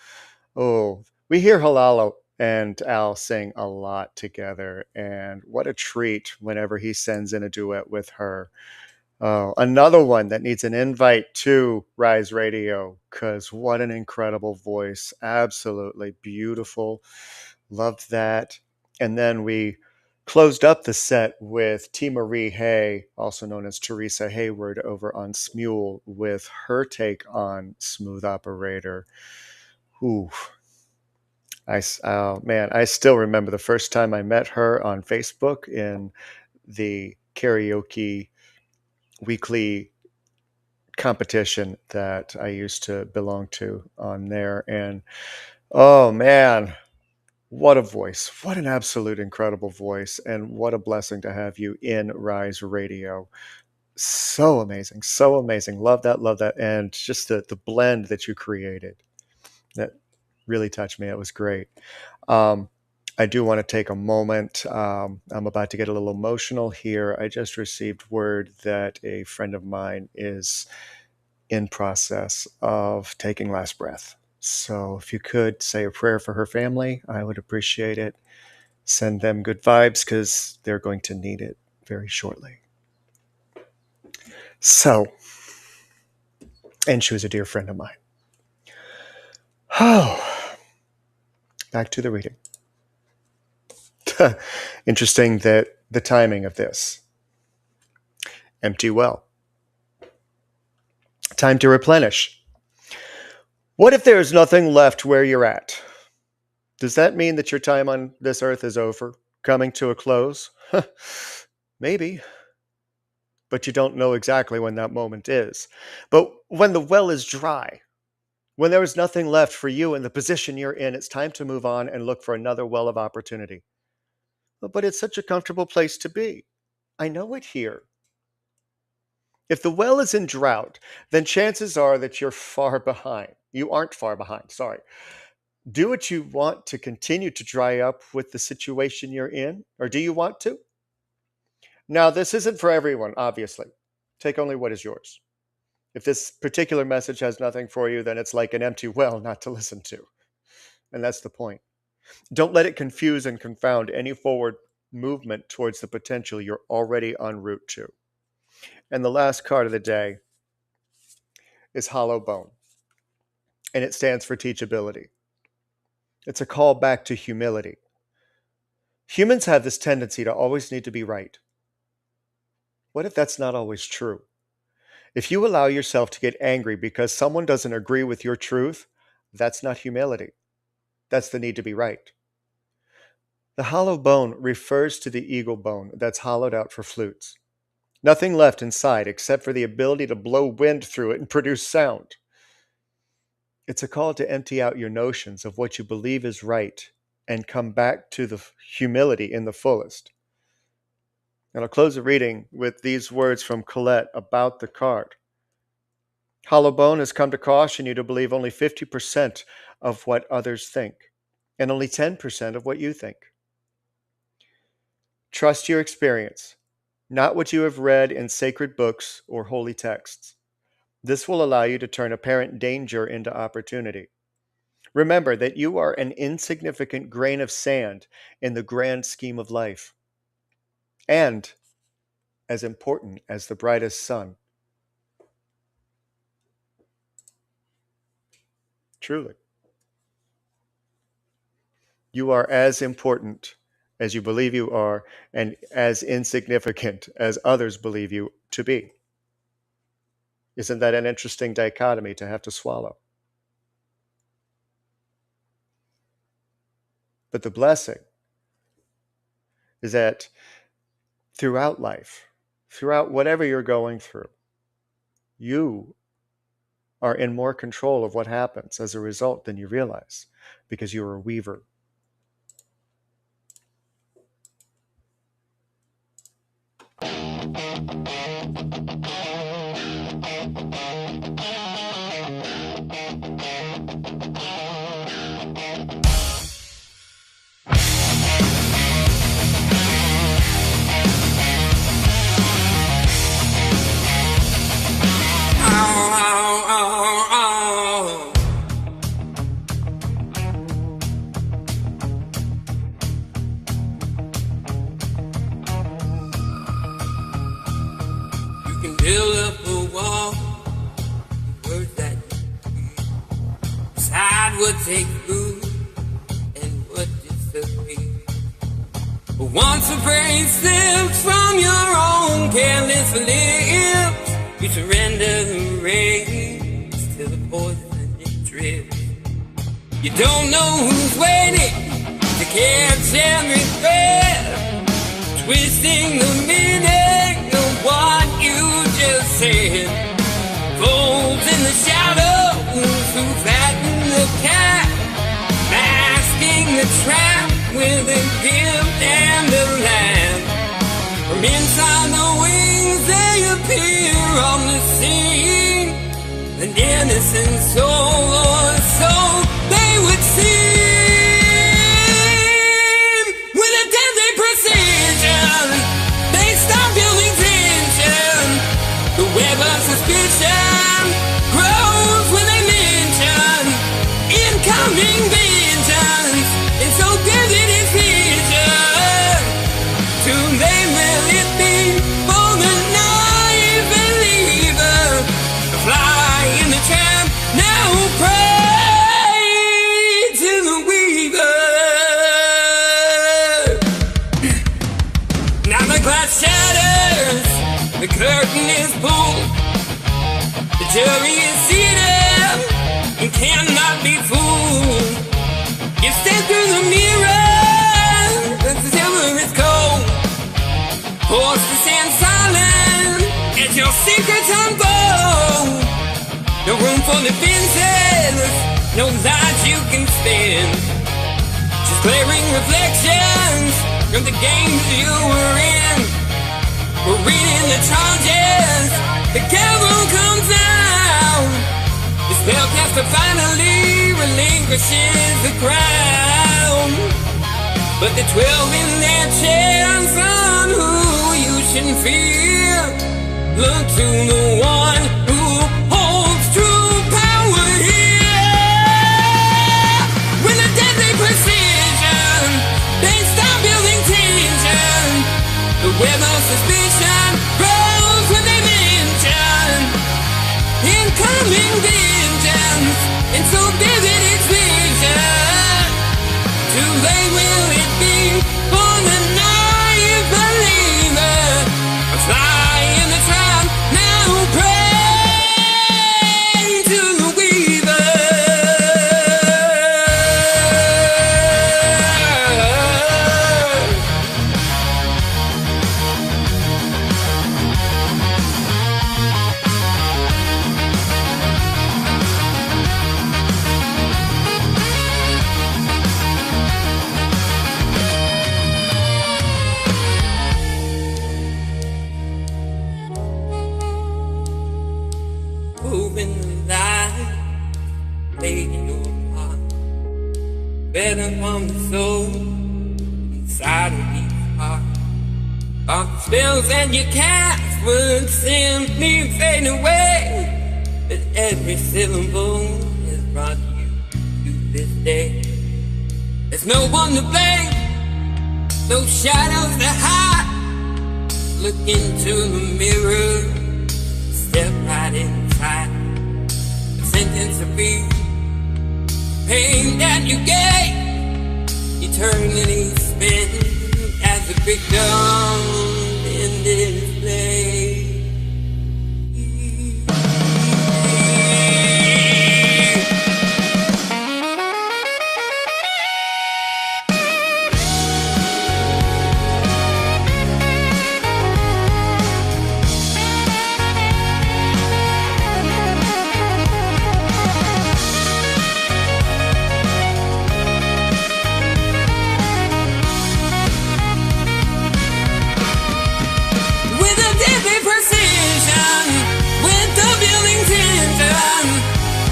Oh, we hear Halal and Al sing a lot together, and what a treat whenever he sends in a duet with her. Oh, another one that needs an invite to Rise Radio, because what an incredible voice. Absolutely beautiful. Loved that. And then we closed up the set with T. Marie Hay, also known as Teresa Hayward, over on Smule with her take on Smooth Operator. Ooh, oh man, I still remember the first time I met her on Facebook in the karaoke weekly competition that I used to belong to on there. And oh man, what a voice. What an absolute incredible voice. And what a blessing to have you in Rise Radio. So amazing. So amazing. Love that. Love that. And just the blend that you created, that really touched me. It was great. I do want to take a moment. I'm about to get a little emotional here. I just received word that a friend of mine is in process of taking last breath. So if you could say a prayer for her family, I would appreciate it. Send them good vibes because they're going to need it very shortly. So, and she was a dear friend of mine. Oh, back to the reading. Interesting that the timing of this. Empty well. Time to replenish. What if there is nothing left where you're at? Does that mean that your time on this earth is over, coming to a close? Maybe. But you don't know exactly when that moment is. But when the well is dry, when there is nothing left for you in the position you're in, it's time to move on and look for another well of opportunity. But it's such a comfortable place to be. I know it here. If the well is in drought, then chances are that you're far behind. You aren't far behind, sorry. Do what you want to continue to dry up with the situation you're in, or do you want to? Now, this isn't for everyone, obviously. Take only what is yours. If this particular message has nothing for you, then it's like an empty well not to listen to. And that's the point. Don't let it confuse and confound any forward movement towards the potential you're already en route to. And the last card of the day is Hollow Bone, and it stands for teachability. It's a call back to humility. Humans have this tendency to always need to be right. What if that's not always true? If you allow yourself to get angry because someone doesn't agree with your truth, that's not humility. That's the need to be right. The hollow bone refers to the eagle bone that's hollowed out for flutes. Nothing left inside except for the ability to blow wind through it and produce sound. It's a call to empty out your notions of what you believe is right and come back to the humility in the fullest. And I'll close the reading with these words from Colette about the card. Hollow Bone has come to caution you to believe only 50% of what others think and only 10% of what you think. Trust your experience, not what you have read in sacred books or holy texts. This will allow you to turn apparent danger into opportunity. Remember that you are an insignificant grain of sand in the grand scheme of life, and as important as the brightest sun. Truly. You are as important as you believe you are, and as insignificant as others believe you to be. Isn't that an interesting dichotomy to have to swallow? But the blessing is that throughout life, throughout whatever you're going through, you are in more control of what happens as a result than you realize, because you're a weaver. Build up a wall, words that decide what takes root and what disappears. But once a phrase slips from your own careless lips, you surrender the reins to the poison it drips. You don't know who's waiting to catch every breath, twisting the meaning of what you just said. Folds in the shadows who fatten the cat, masking the trap with a gift and a laugh. From inside the wings they appear. clean, an innocent soul or soul they would seem. With a deadly precision, they stop building tension. The web of suspicion grows when they mention incoming vengeance. And so vivid is vision. Too late will it be for the naive believer. The fly in the trap now pray to the weaver. Now the glass shatters, the curtain is pulled, the jury is seated and cannot be fooled. You stare through the mirror, the silver is cold, forced to stand silent as your secrets unfold. No room for defenses, no lies you can spin, just glaring reflections from the games you were in. We're reading the charges, the gavel comes down. The spellcaster finally relinquishes the crown. But the 12 in their chairs on who you should fear look to the one who holds true power here. With a deadly precision, they stop building tension. The web of suspicion grows when they mention incoming vengeance. And so vivid its vision. Too late will it be for the naive believer. A fly in the trap now pray to the weaver. Moving the light, taking your part, better on the soul inside of each heart. All the spells that you cast would simply fade away, but every syllable has brought you to this day. There's no one to blame, no shadows to hide. Look into the mirror, step right inside. The sentence to be pain that you gave, eternity spent as a victim in this play.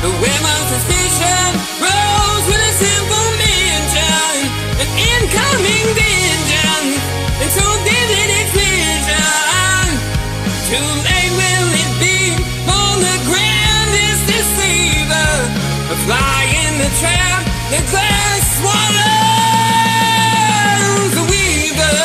The web of suspicion rose with a simple mention, an incoming vengeance, and so vivid its vision. Too late will it be for the grandest deceiver. A fly in the trap, the glass swallows the weaver.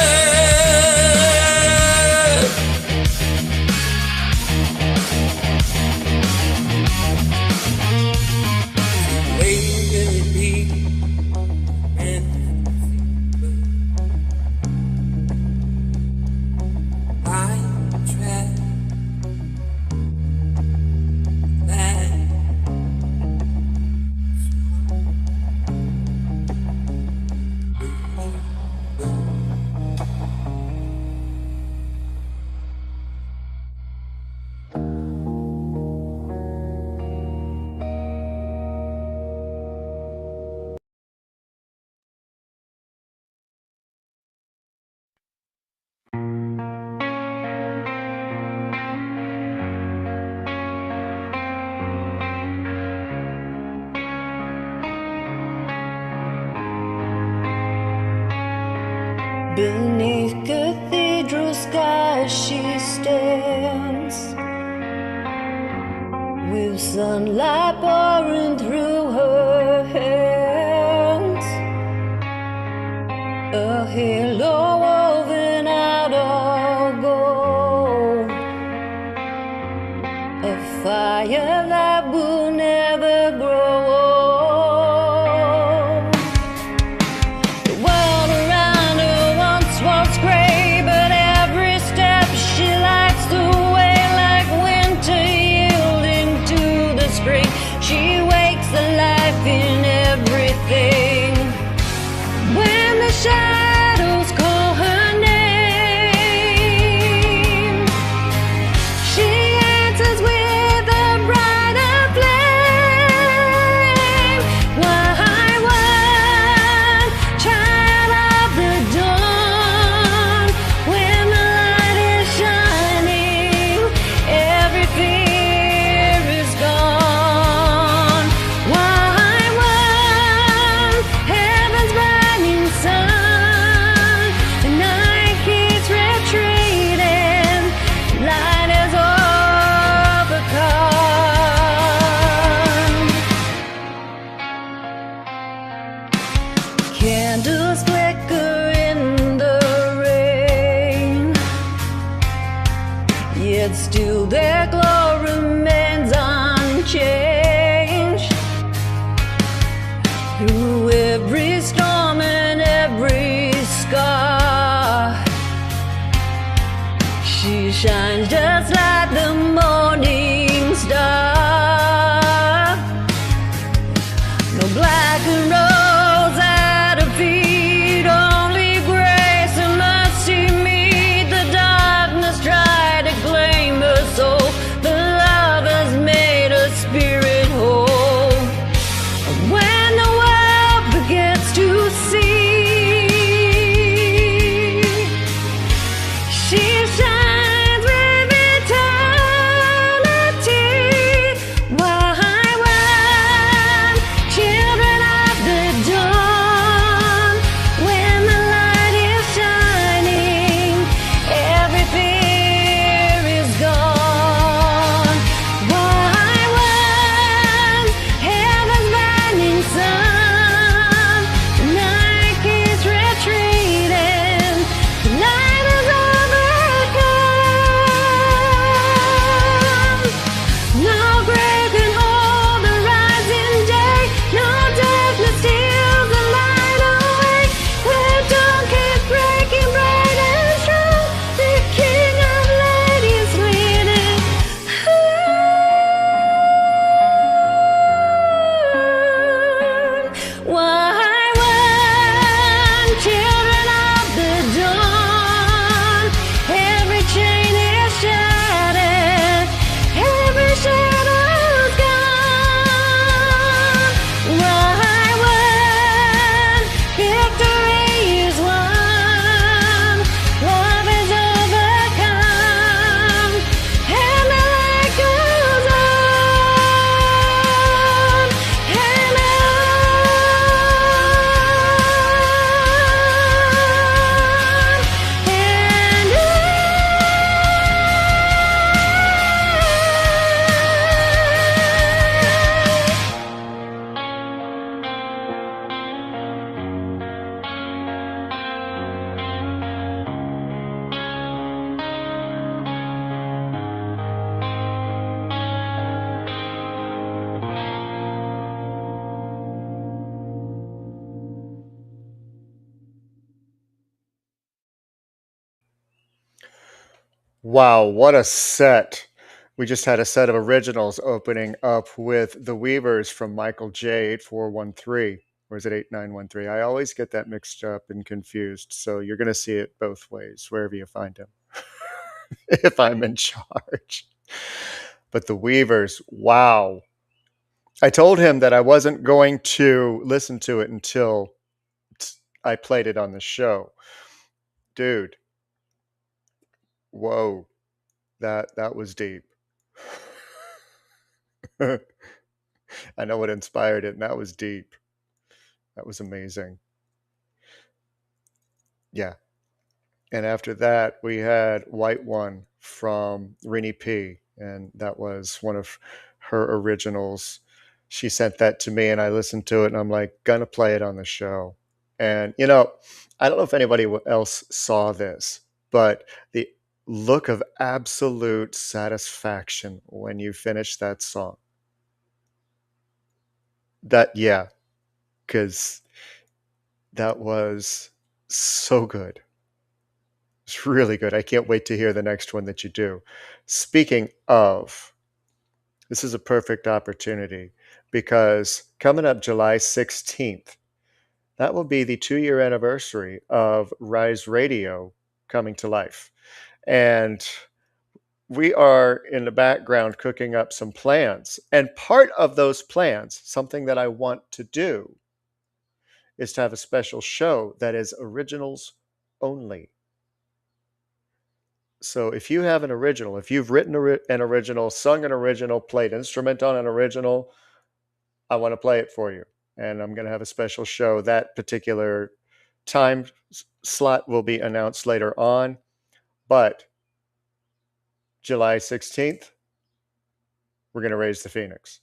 Beneath cathedral skies she stands, with sunlight pouring through her hands, a halo woven out of gold, a fire that will never grow old. The world around her once was gray, but every step she lights the way, like winter yielding to the spring. She wakes the life in everything. When the shadows call her name, she answers with a brighter flame. Why, one child of the dawn, when the light is shining, every fear is gone. Why, one heaven's burning sun, the night keeps retreating, light is overcome. Candles flicker in the rain, yet still their glow remains unchanged. Through every storm and every scar, she shines just like the morning star. No blackened rose at her feet, only grace and mercy meet. The darkness tried to claim her soul, the love has made her spirit whole. When the world begins to see, she shines with eternity. Why, one children of the dawn, when the light is shining, every fear is gone. Why, one heaven's burning sun, the night keeps retreating, the light is overcome. No grave can hold the rising day, no darkness steals the light away. Where dawn keeps breaking bright and strong, the King of Light is leading. Why, one children of the dawn, every chain is shattered, every shadow's gone. Why, one victory is won, love is overcome, and the light goes on and Wow, what a set. We just had a set of originals opening up with The Weavers from Michael J. 8413. Or is it 8913? I always get that mixed up and confused. So you're going to see it both ways, wherever you find him, if I'm in charge. But The Weavers, wow. I told him that I wasn't going to listen to it until I played it on the show. Dude, whoa, that was deep. I know what inspired it, and that was deep. That was amazing. Yeah. And after that, we had White One from Rini P. And that was one of her originals. She sent that to me and I listened to it and I'm like, gonna play it on the show. And, I don't know if anybody else saw this, but the look of absolute satisfaction when you finish that song. Yeah, because that was so good. It's really good. I can't wait to hear the next one that you do. Speaking of, this is a perfect opportunity because coming up July 16th, that will be the 2-year anniversary of Rise Radio coming to life. And we are in the background cooking up some plans. And part of those plans, something that I want to do, is to have a special show that is originals only. So if you have an original, if you've written an original, sung an original, played instrument on an original, I want to play it for you. And I'm going to have a special show. That particular time slot will be announced later on. But July 16th, we're going to raise the Phoenix.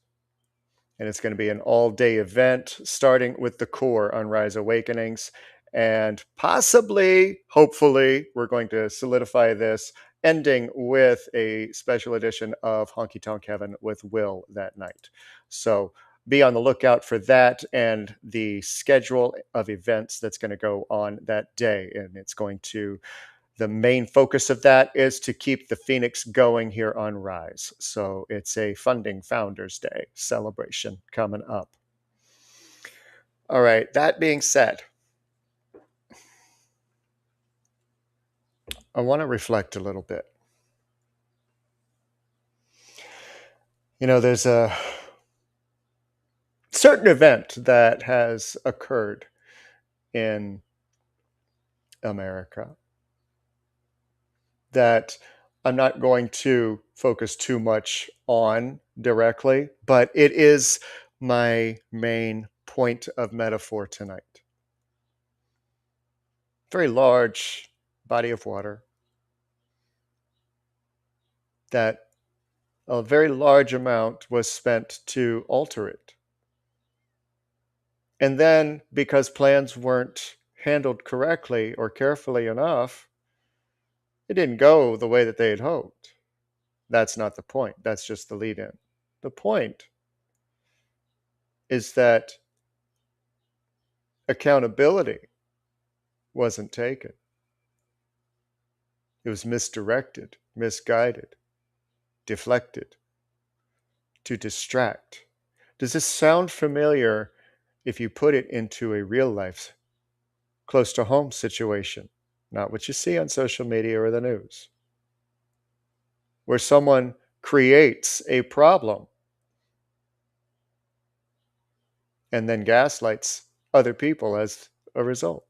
And it's going to be an all-day event, starting with the core on Rise Awakenings. And possibly, hopefully, we're going to solidify this, ending with a special edition of Honky Tonk Heaven with Will that night. So be on the lookout for that and the schedule of events that's going to go on that day. And it's going to, the main focus of that is to keep the Phoenix going here on Rise. So it's a Funding Founders Day celebration coming up. All right, that being said, I want to reflect a little bit. There's a certain event that has occurred in America that I'm not going to focus too much on directly, but it is my main point of metaphor tonight. Very large body of water that a very large amount was spent to alter it. And then, because plans weren't handled correctly or carefully enough, it didn't go the way that they had hoped. That's not the point. That's just the lead in. The point is that accountability wasn't taken. It was misdirected, misguided, deflected to distract. Does this sound familiar if you put it into a real life, close to home situation? Not what you see on social media or the news, where someone creates a problem and then gaslights other people as a result.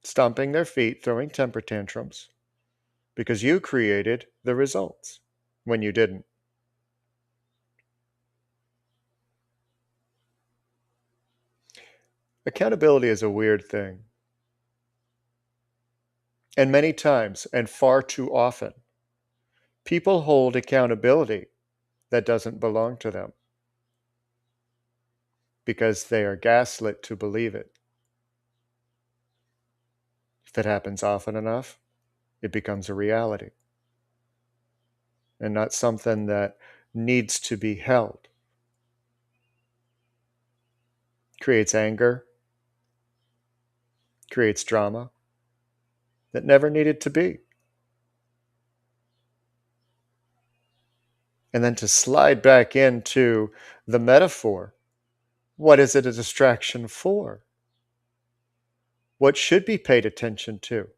Stomping their feet, throwing temper tantrums, because you created the results when you didn't. Accountability is a weird thing. And many times, and far too often, people hold accountability that doesn't belong to them because they are gaslit to believe it. If it happens often enough, it becomes a reality and not something that needs to be held. Creates anger, creates drama that never needed to be. And then to slide back into the metaphor, what is it a distraction for? What should be paid attention to?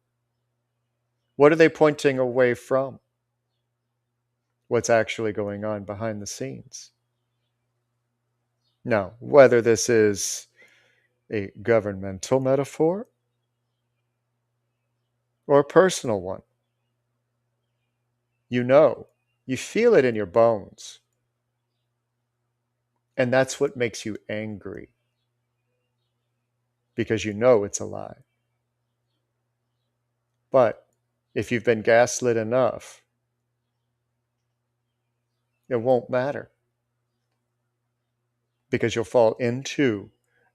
What are they pointing away from? What's actually going on behind the scenes? Now, whether this is a governmental metaphor or a personal one, you feel it in your bones. And that's what makes you angry. because you know it's a lie. But if you've been gaslit enough, it won't matter, because you'll fall into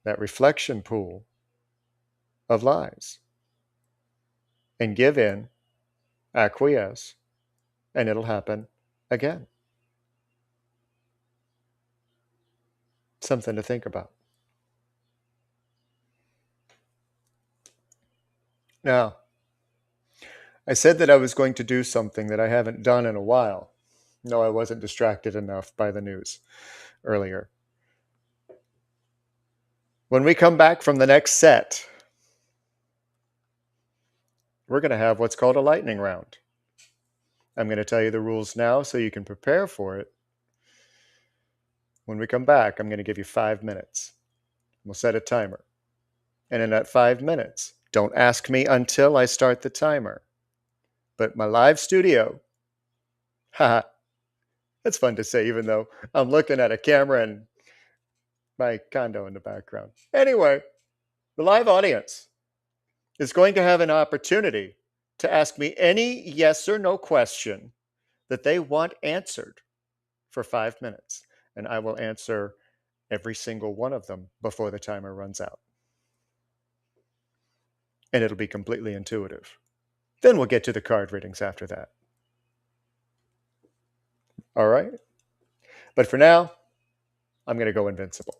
that reflection pool of lies and give in, acquiesce, and it'll happen again. Something to think about. Now, I said that I was going to do something that I haven't done in a while. No, I wasn't distracted enough by the news earlier. When we come back from the next set, we're going to have what's called a lightning round. I'm going to tell you the rules now so you can prepare for it. When we come back, I'm going to give you 5 minutes. We'll set a timer. And in that 5 minutes, don't ask me until I start the timer. But my live studio, haha, that's fun to say, even though I'm looking at a camera and my condo in the background. Anyway, the live audience is going to have an opportunity to ask me any yes or no question that they want answered for 5 minutes. And I will answer every single one of them before the timer runs out. And it'll be completely intuitive. Then we'll get to the card readings after that. All right? But for now, I'm going to go invincible.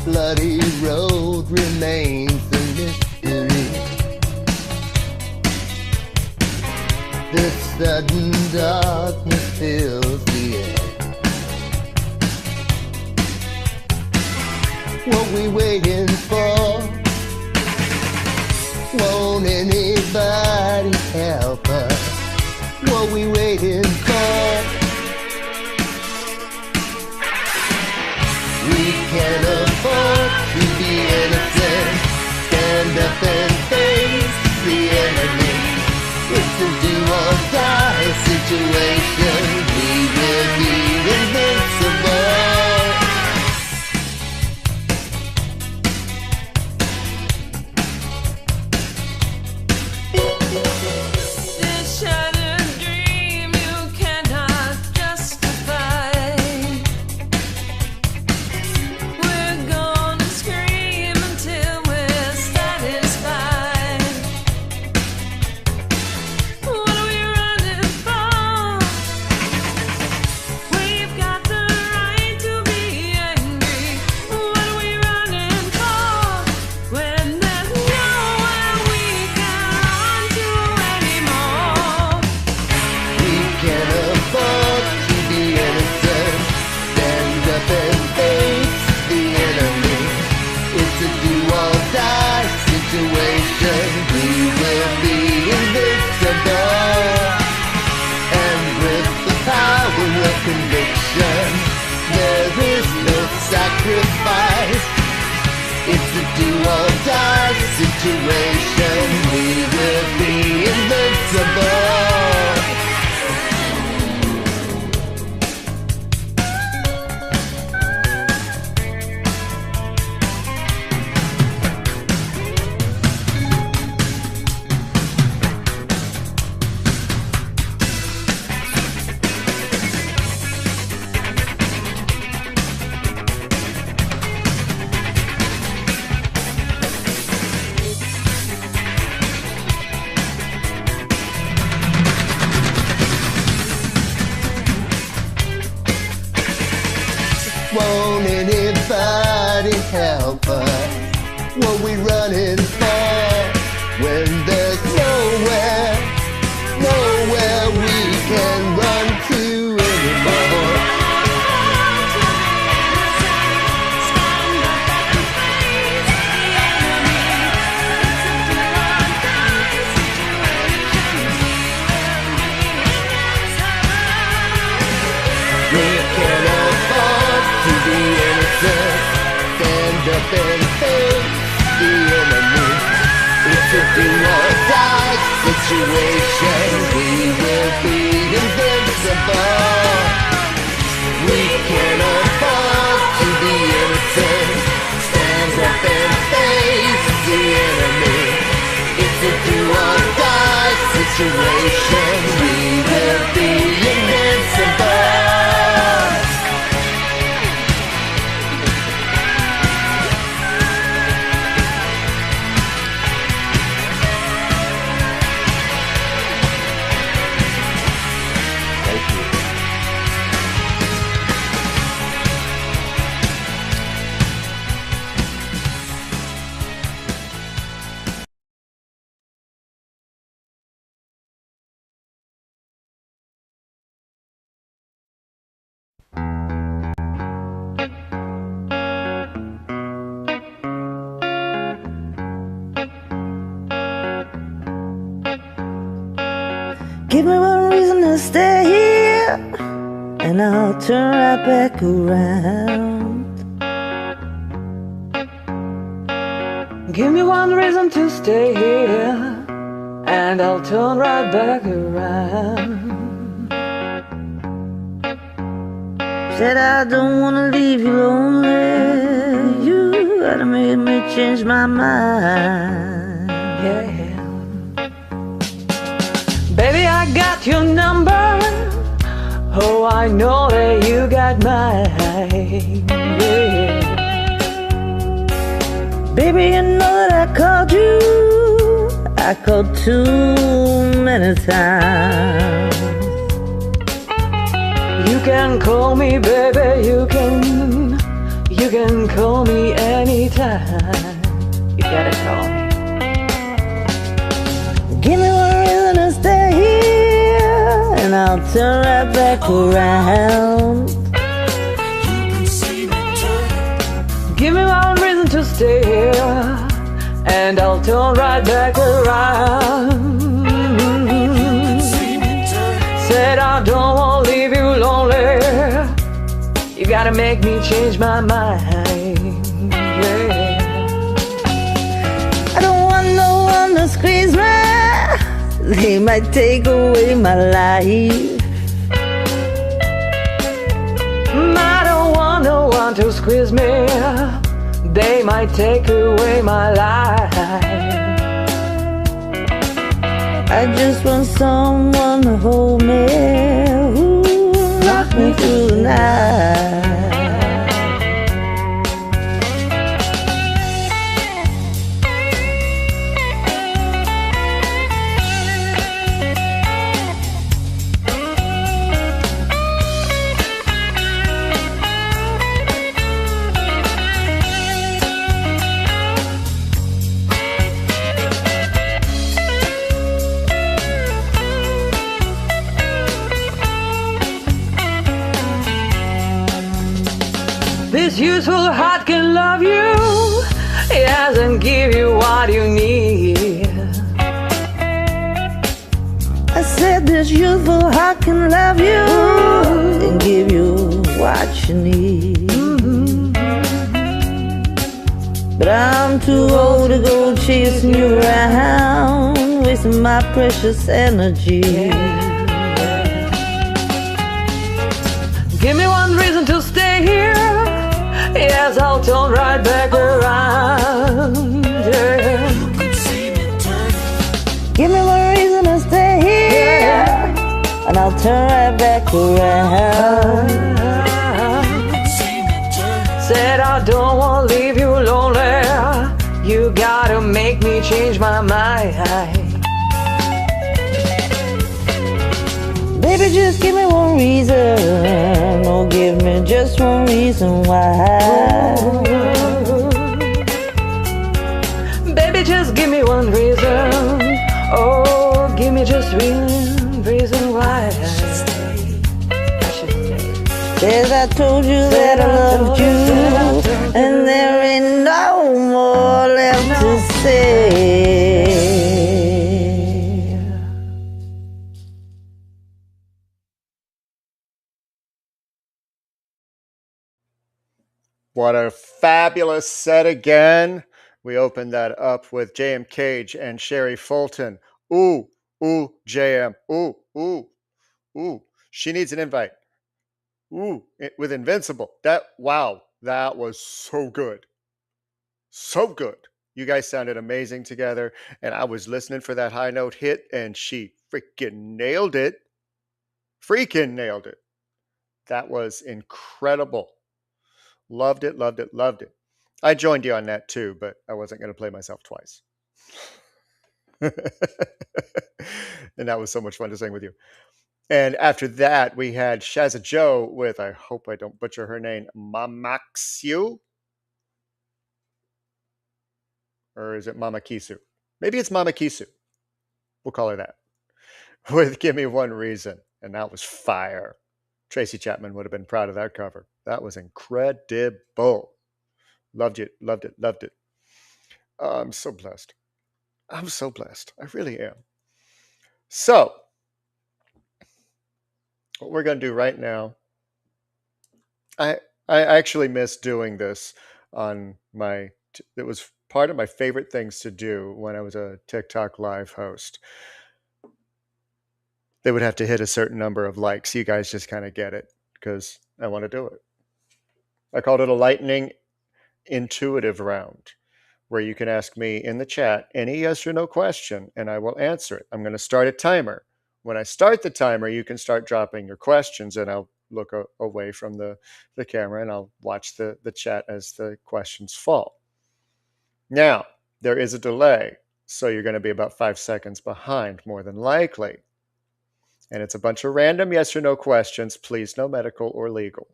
Bloody road remains a mystery. This sudden darkness fills the air. What we waiting for? Won't anybody help us? What we waiting for? We can't afford to be innocent. Stand up and face the enemy. It's a do or die situation. We will be invincible. This shattered dream you cannot justify. We're gonna scream until we're satisfied. What are we running for? We've got the right to be angry. What are we running for? When there's nowhere we can run to anymore. We can't afford to be innocent. Stand up and face the enemy. It's a do or die situation. We will be invincible. And with the power of conviction, there is no sacrifice. It's a do or die situation. We will be invincible. Won't anybody help us? What we running for? When there's nowhere we can run to anymore. We can't afford to be innocent. Stand up and face the enemy. It's a do or die situation. We will be invincible. We can't afford to be innocent. Stand up and face the enemy. It's a do or die situation. We will be invincible. Give me one reason to stay here, and I'll turn right back around. Give me one reason to stay here, and I'll turn right back around. Said I don't wanna leave you lonely. You gotta make me change my mind. Yeah. Baby, I got your number. Oh, I know that you got mine. Yeah. Baby, you know that I called you. I called too many times. You can call me, baby. You can call me anytime. You gotta call me. Give me one reason to stay here, and I'll turn right back around. Give me one reason to stay here, and I'll turn right back around. Said I don't wanna leave you lonely. You gotta make me change my mind. Yeah. I don't want no one to squeeze me. They might take away my life. I don't want no one to squeeze me. They might take away my life. I just want someone to hold me, who rock me through the night. This useful heart can love you, yes, and give you what you need. I said this youthful heart can love you and give you what you need. But I'm too old to go chasing you around, wasting my precious energy. Give me one reason to stay here. Yes, I'll turn right back around. Yeah. Give me one reason to stay here, and I'll turn right back around. Said I don't wanna leave you lonely. You gotta make me change my mind. Baby, just give me one reason. Oh, give me just one reason why. Baby, just give me one reason. Oh, give me just one reason why I should stay. Says I told you that I loved you, and there ain't no more left to say. What a fabulous set again. We opened that up with J.M. Cage and Sherry Fulton. Ooh, ooh, J.M. Ooh, ooh, ooh. She needs an invite. Ooh, with Invincible. Wow, that was so good. So good. You guys sounded amazing together, and I was listening for that high note hit, and she freaking nailed it. Freaking nailed it. That was incredible. Loved it, loved it, loved it. I joined you on that too, but I wasn't going to play myself twice. And that was so much fun to sing with you. And after that, we had Shazza Joe with, I hope I don't butcher her name, Mamaxiu? Or is it Mama Kisu? Maybe it's Mama Kisu. We'll call her that. With Give Me One Reason. And that was fire. Tracy Chapman would have been proud of that cover. That was incredible. Loved it, loved it, loved it. I'm so blessed. I'm so blessed. I really am. So, what we're going to do right now, I actually miss doing this on it was part of my favorite things to do when I was a TikTok live host. They would have to hit a certain number of likes. You guys just kind of get it because I want to do it. I called it a lightning intuitive round, where you can ask me in the chat any yes or no question and I will answer it. I'm going to start a timer. When I start the timer, you can start dropping your questions and I'll look away from the camera and I'll watch the chat as the questions fall. Now, there is a delay, so you're going to be about 5 seconds behind, more than likely. And it's a bunch of random yes or no questions, please, no medical or legal.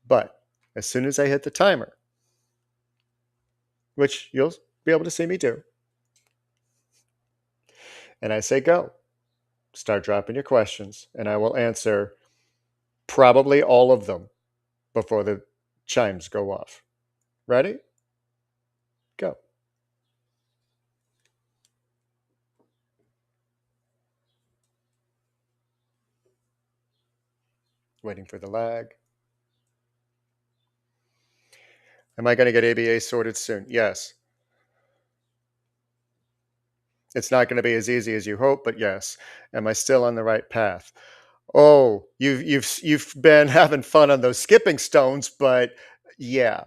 But as soon as I hit the timer, which you'll be able to see me do, and I say go, start dropping your questions, and I will answer probably all of them before the chimes go off. Ready? Go. Waiting for the lag. Am I going to get ABA sorted soon? Yes. It's not going to be as easy as you hope, but yes. Am I still on the right path? Oh, you've been having fun on those skipping stones, but yeah.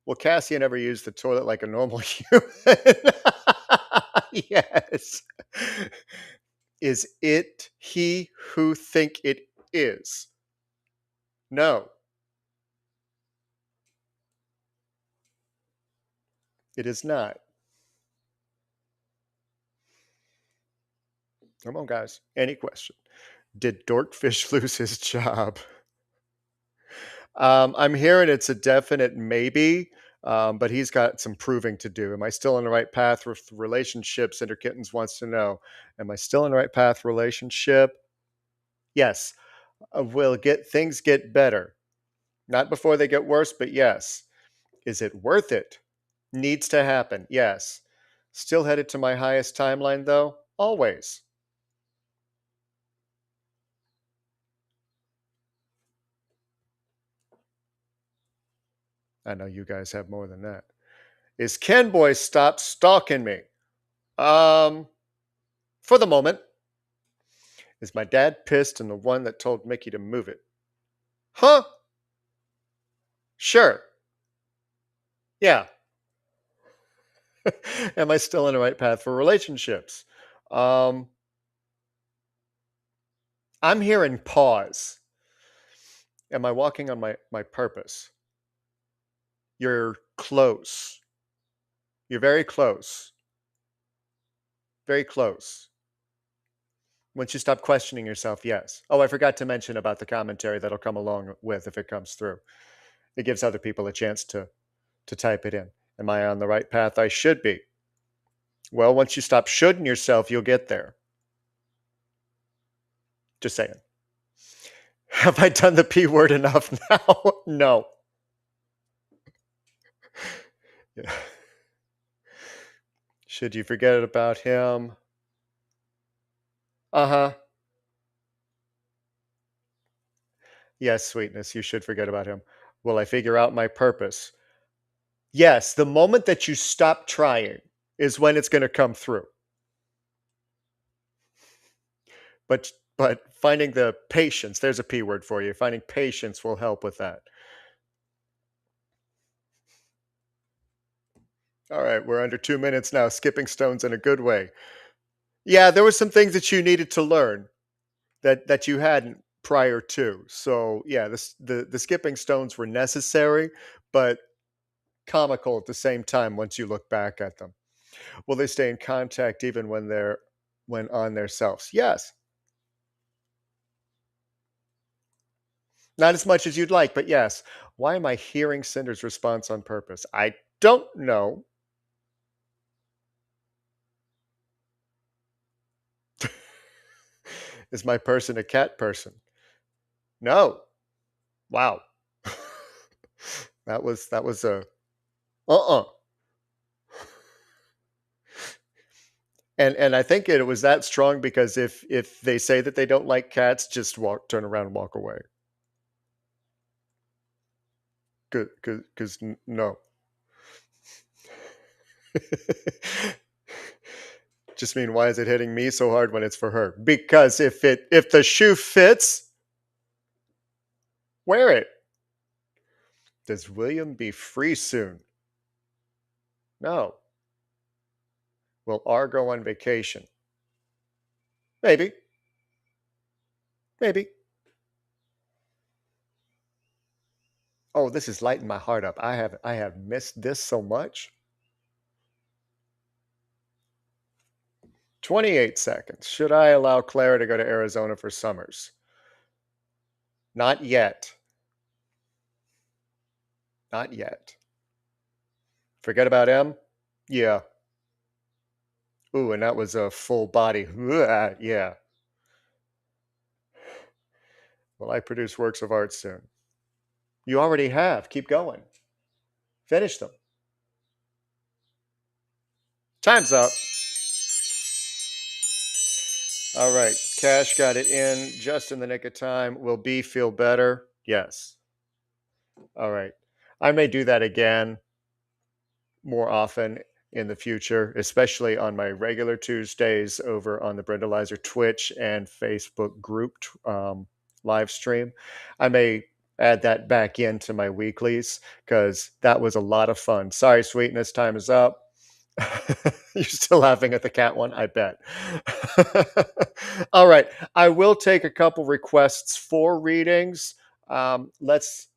Well, Cassie never used the toilet like a normal human. Yes. Is it he who think it is? No. It is not. Come on, guys. Any question? Did Dorkfish lose his job? I'm hearing it's a definite maybe, but he's got some proving to do. Am I still on the right path with relationships? Kittens wants to know. Am I still on the right path relationship? Yes. Will things get better? Not before they get worse, but yes. Is it worth it? Needs to happen. Yes. Still headed to my highest timeline, though? Always. I know you guys have more than that. Is Ken Boy stop stalking me? For the moment. Is my dad pissed and the one that told Mickey to move it? Huh? Sure. Yeah. Am I still on the right path for relationships? I'm hearing pause. Am I walking on my purpose? You're close. You're very close. Very close. Once you stop questioning yourself, yes. Oh, I forgot to mention about the commentary that'll come along with if it comes through. It gives other people a chance to type it in. Am I on the right path? I should be. Well, once you stop shoulding yourself, you'll get there. Just saying. Have I done the P word enough now? No. Yeah. Should you forget about him? Uh-huh. Yes, sweetness, you should forget about him. Will I figure out my purpose? Yes, the moment that you stop trying is when it's going to come through. But finding the patience, there's a P word for you. Finding patience will help with that. All right, we're under 2 minutes now, skipping stones in a good way. Yeah, there were some things that you needed to learn that you hadn't prior to. So yeah, the skipping stones were necessary, but comical at the same time once you look back at them. Will they stay in contact even when on their selves? Yes. Not as much as you'd like, but yes. Why am I hearing Cinder's response on purpose? I don't know. Is my person a cat person? No. Wow. that was a uh-uh. And I think it was that strong because if they say that they don't like cats, just turn around and walk away. Because no. Just mean, why is it hitting me so hard when it's for her? Because if the shoe fits, wear it. Does William be free soon? No. Will R go on vacation? Maybe. Maybe. Oh, this is lighting my heart up. I have missed this so much. 28 seconds. Should I allow Clara to go to Arizona for summers? Not yet. Not yet. Forget about M? Yeah. Ooh, and that was a full body. Yeah. Will I produce works of art soon? You already have. Keep going. Finish them. Time's up. All right. Cash got it in just in the nick of time. Will B feel better? Yes. All right. I may do that again more often in the future, especially on my regular Tuesdays over on the Brindleizer Twitch and Facebook group live stream. I may add that back into my weeklies because that was a lot of fun. Sorry, Sweetness, time is up. You're still laughing at the cat one, I bet. All right. I will take a couple requests for readings. Let's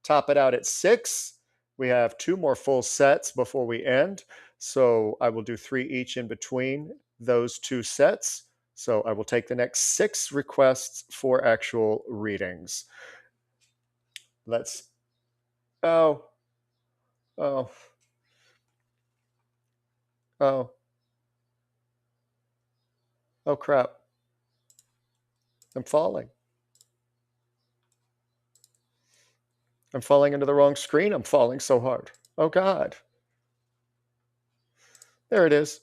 top it out at 6. We have 2 more full sets before we end. So I will do 3 each in between those 2 sets. So I will take the next 6 requests for actual readings. Let's. Oh. Oh. Oh. Oh, crap. I'm falling. I'm falling into the wrong screen. I'm falling so hard. Oh, God. There it is.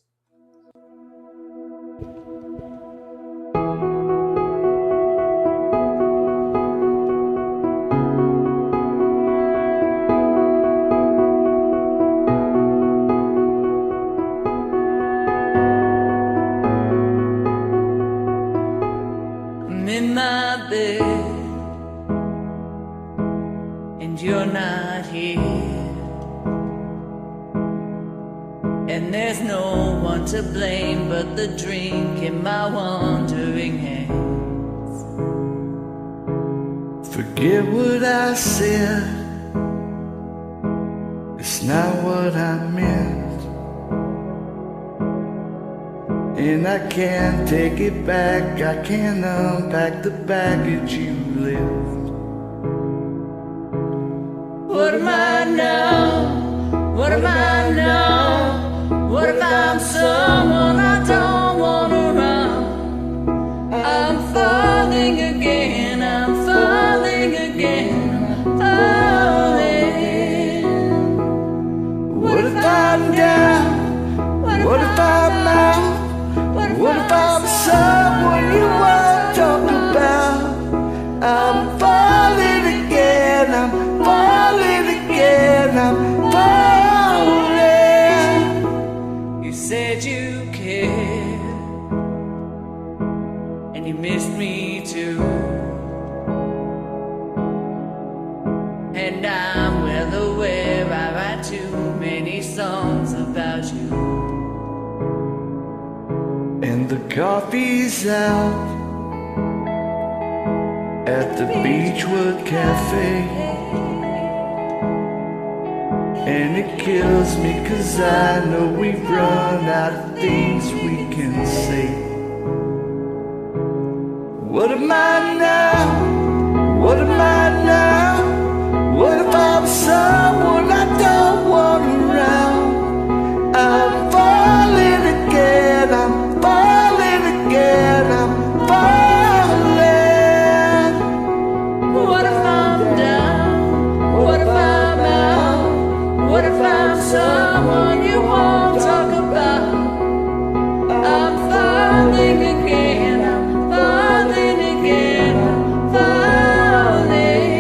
I'm in my bed and you're not here, and there's no one to blame but the drink in my wandering hands. Forget what I said, it's not what I meant, and I can't take it back. I can't unpack the baggage you left. What am I now? What am I now? What if I'm someone I don't want around? I'm falling again, I'm falling again, I'm falling. What if I'm down? What if I'm out? What if I'm someone you want to talk about? I'm falling again, I'm falling the coffee's out at the Beechwood Cafe. And it kills me 'cause I know we've run out of things we can say. What am I now? What am I now? What if I'm someone I don't want around? I'm falling again, I'm falling again, I'm falling. What if I'm down? What if I'm out? What if I'm someone you won't talk about? I'm falling again, I'm falling again, I'm falling.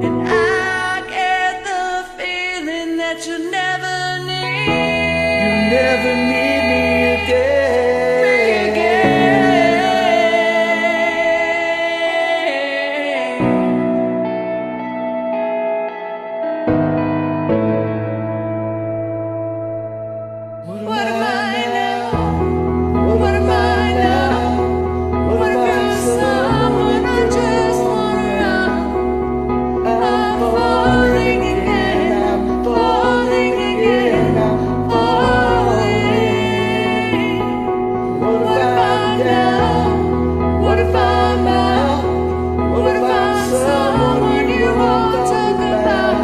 And I get the feeling that you never need. You never need me again. What am I now? What am I now? What if you're someone I just want around? I'm falling again, I'm falling again, I'm falling. What if I'm down? What if I'm out? What if I'm someone you won't talk about?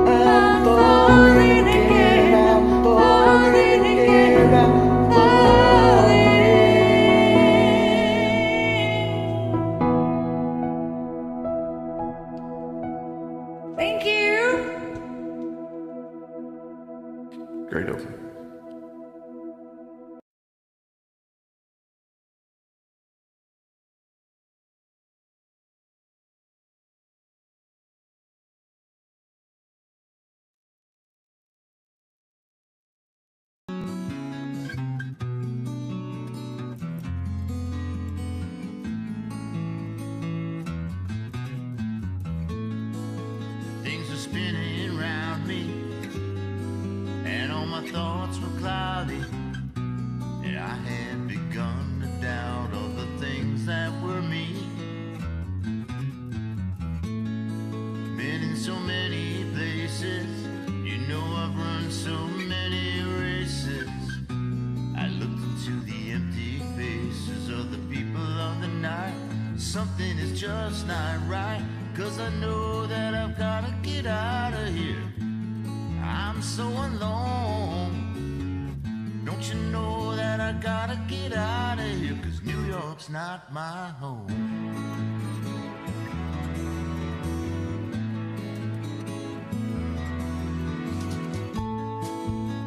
I'm falling again, I'm falling again, I'm falling. Thank you. Great open. Things are spinning around me, and all my thoughts were cloudy. And I had begun to doubt all the things that were me. Been in so many places, you know I've run so many races. I looked into the empty faces of the people of the night. Something is just not right, 'cause I know that I've gotta get out of here. I'm so alone. Don't you know that I gotta get out of here? 'Cause New York's not my home.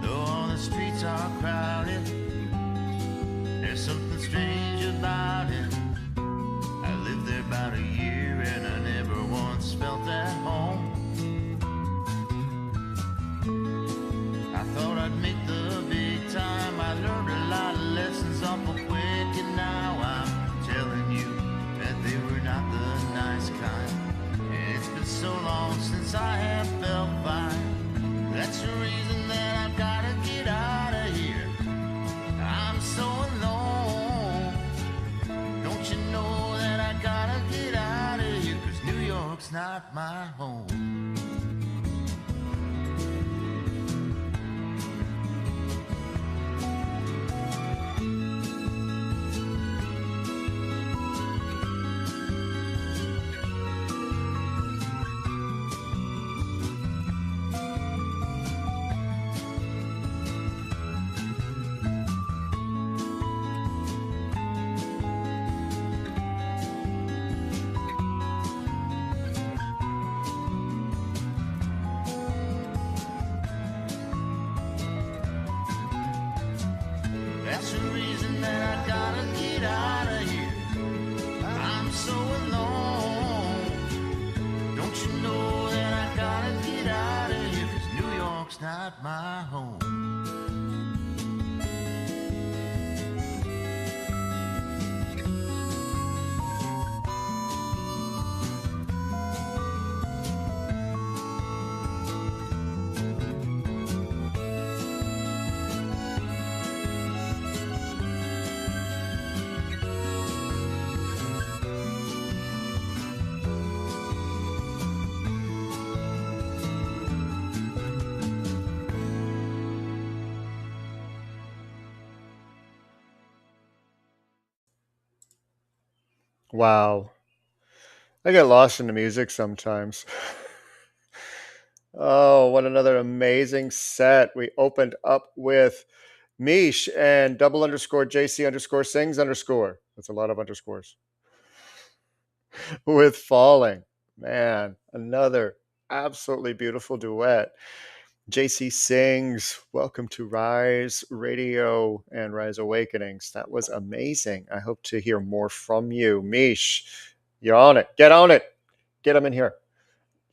Though all the streets are crowded, there's something strange about it. I lived there about a year and I never once felt at home. I thought I'd make the big time. I learned a lot of lessons awful quick, and now I'm telling you that they were not the nice kind. And it's been so long since I have felt fine. That's the reason that I've gotta get out of here. I'm so alone. Don't you know that I gotta get out of here? 'Cause New York's not my home. That's the reason that I gotta get out of here. I'm so alone. Don't you know that I gotta get out of here? 'Cause New York's not my home. Wow. I get lost in the music sometimes. Oh, what another amazing set. We opened up with Mish and double underscore JC underscore sings underscore. That's a lot of underscores. With Falling. Man, another absolutely beautiful duet. JC sings, welcome to Rise Radio and Rise Awakenings. That was amazing. I hope to hear more from you. Mish, you're on it. Get on it. Get them in here.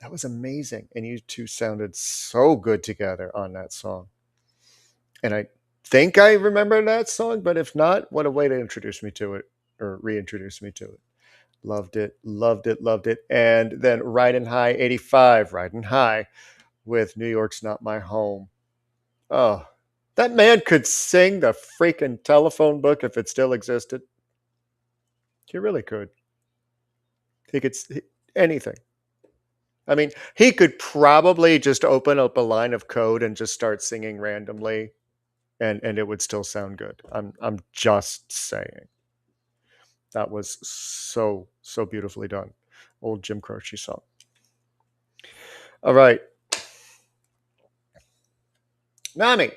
That was amazing. And you two sounded so good together on that song. And I think I remember that song, but if not, what a way to introduce me to it or reintroduce me to it. Loved it, loved it, loved it. And then Riding High 85, Riding High with New York's Not My Home. Oh, that man could sing the freaking telephone book if it still existed. He really could. He could anything. I mean, he could probably just open up a line of code and just start singing randomly, and it would still sound good. I'm just saying. That was so beautifully done. Old Jim Croce song. All right, Nami.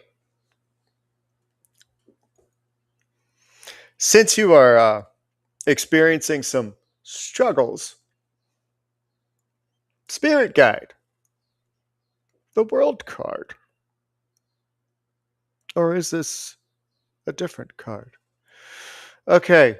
Since you are experiencing some struggles, Spirit Guide, the World card. Or is this a different card? Okay,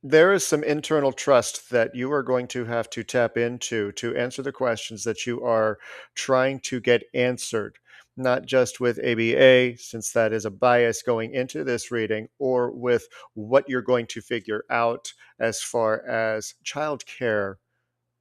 there is some internal trust that you are going to have to tap into to answer the questions that you are trying to get answered, not just with ABA, since that is a bias going into this reading, or with what you're going to figure out as far as childcare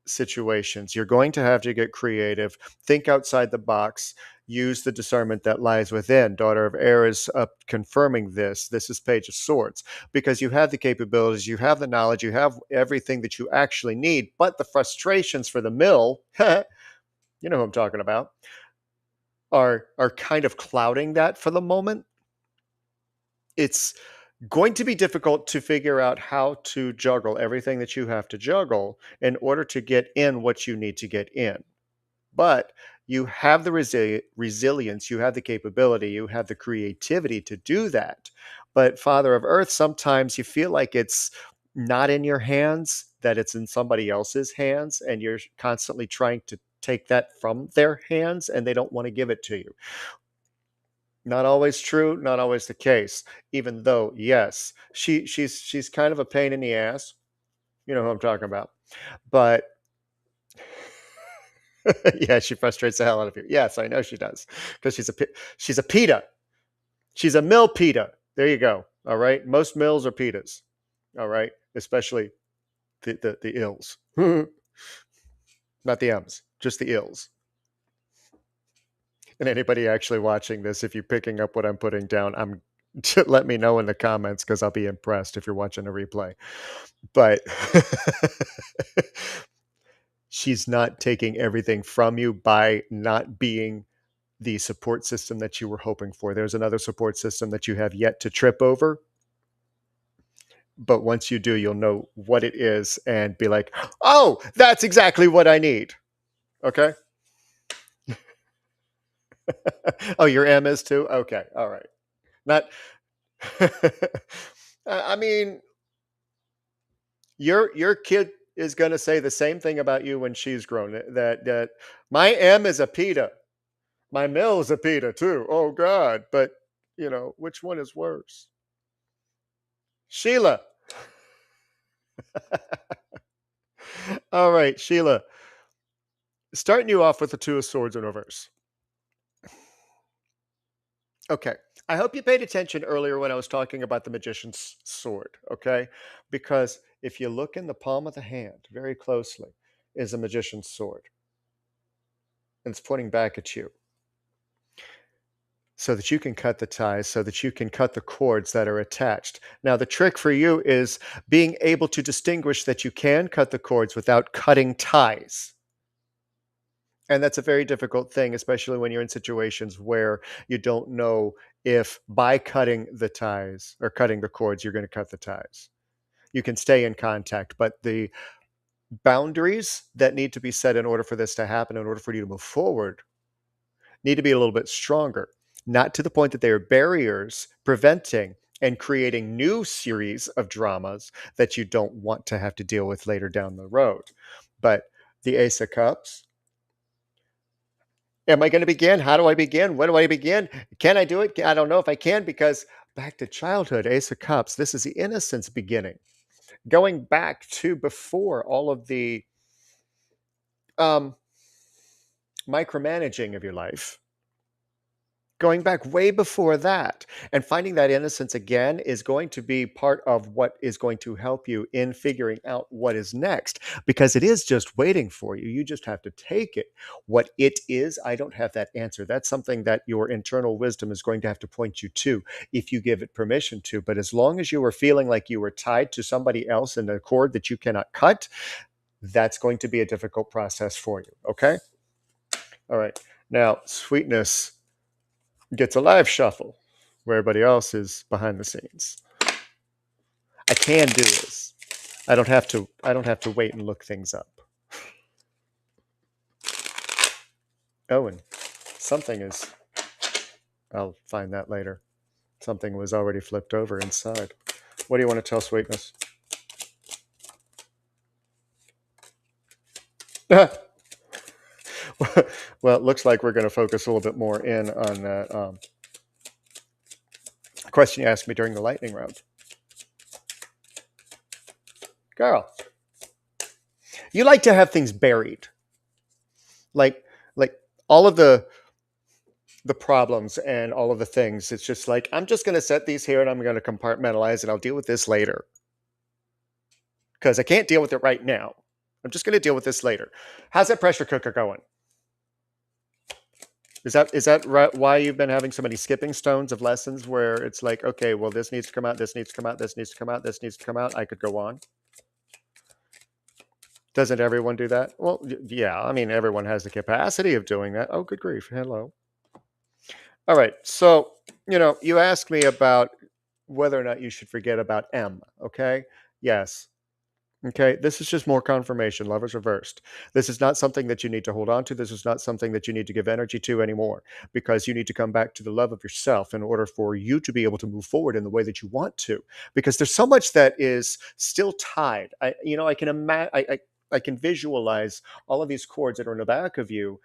situations. You're going to have to get creative, think outside the box, use the discernment that lies within. Daughter of Air is confirming this. This is Page of Swords, because you have the capabilities, you have the knowledge, you have everything that you actually need, but the frustrations for the mill, you know who I'm talking about, are kind of clouding that for the moment. It's going to be difficult to figure out how to juggle everything that you have to juggle in order to get in what you need to get in. But you have the resilience, you have the capability, you have the creativity to do that. But Father of Earth, sometimes you feel like it's not in your hands, that it's in somebody else's hands, and you're constantly trying to take that from their hands, and they don't want to give it to you. Not always true, not always the case. Even though, yes, she's kind of a pain in the ass. You know who I'm talking about. But yeah, she frustrates the hell out of you. Yes, I know she does, because she's a PETA. She's a mill PETA. There you go. All right. Most mills are PETAs. All right, especially the ills, not the M's, just the ills. And anybody actually watching this, if you're picking up what I'm putting down, let me know in the comments, because I'll be impressed if you're watching a replay. But she's not taking everything from you by not being the support system that you were hoping for. There's another support system that you have yet to trip over. But once you do, you'll know what it is and be like, oh, that's exactly what I need. Okay. Oh, your M is too? Okay. All right. Not, I mean, your kid is going to say the same thing about you when she's grown, that my M is a PETA. My mill is a PETA too. Oh God. But which one is worse? Sheila. All right, Sheila. Starting you off with the Two of Swords in reverse. Okay. I hope you paid attention earlier when I was talking about the Magician's Sword, okay? Because if you look in the palm of the hand very closely, is a Magician's Sword. And it's pointing back at you, so that you can cut the ties, so that you can cut the cords that are attached. Now, the trick for you is being able to distinguish that you can cut the cords without cutting ties. And that's a very difficult thing, especially when you're in situations where you don't know if by cutting the ties or cutting the cords, you're going to cut the ties. You can stay in contact, but the boundaries that need to be set in order for this to happen, in order for you to move forward, need to be a little bit stronger. Not to the point that they are barriers preventing and creating new series of dramas that you don't want to have to deal with later down the road. But the Ace of Cups, am I going to begin? How do I begin? When do I begin? Can I do it? I don't know if I can, because back to childhood, Ace of Cups, this is the innocence beginning. Going back to before all of the micromanaging of your life, going back way before that, and finding that innocence again is going to be part of what is going to help you in figuring out what is next, because it is just waiting for you. You just have to take it. What it is, I don't have that answer. That's something that your internal wisdom is going to have to point you to if you give it permission to. But as long as you are feeling like you are tied to somebody else in a cord that you cannot cut, that's going to be a difficult process for you. Okay? All right. Now, sweetness gets a live shuffle where everybody else is behind the scenes. I can do this. I don't have to wait and look things up. Oh, and something is, I'll find that later. Something was already flipped over inside. What do you want to tell Sweetness? Well, it looks like we're going to focus a little bit more in on that question you asked me during the lightning round. Girl, you like to have things buried. Like all of the problems and all of the things. It's just like, I'm just going to set these here and I'm going to compartmentalize and I'll deal with this later. Because I can't deal with it right now. I'm just going to deal with this later. How's that pressure cooker going? Is that right, why you've been having so many skipping stones of lessons where it's like, okay, well, this needs to come out, this needs to come out, this needs to come out, this needs to come out. I could go on. Doesn't everyone do that? Well, yeah, I mean, everyone has the capacity of doing that. Oh, good grief. Hello. All right. So, you asked me about whether or not you should forget about M. Okay. Yes. Okay. This is just more confirmation. Lovers reversed. This is not something that you need to hold on to. This is not something that you need to give energy to anymore, because you need to come back to the love of yourself in order for you to be able to move forward in the way that you want to, because there's so much that is still tied. I can imagine, I can visualize all of these cords that are in the back of you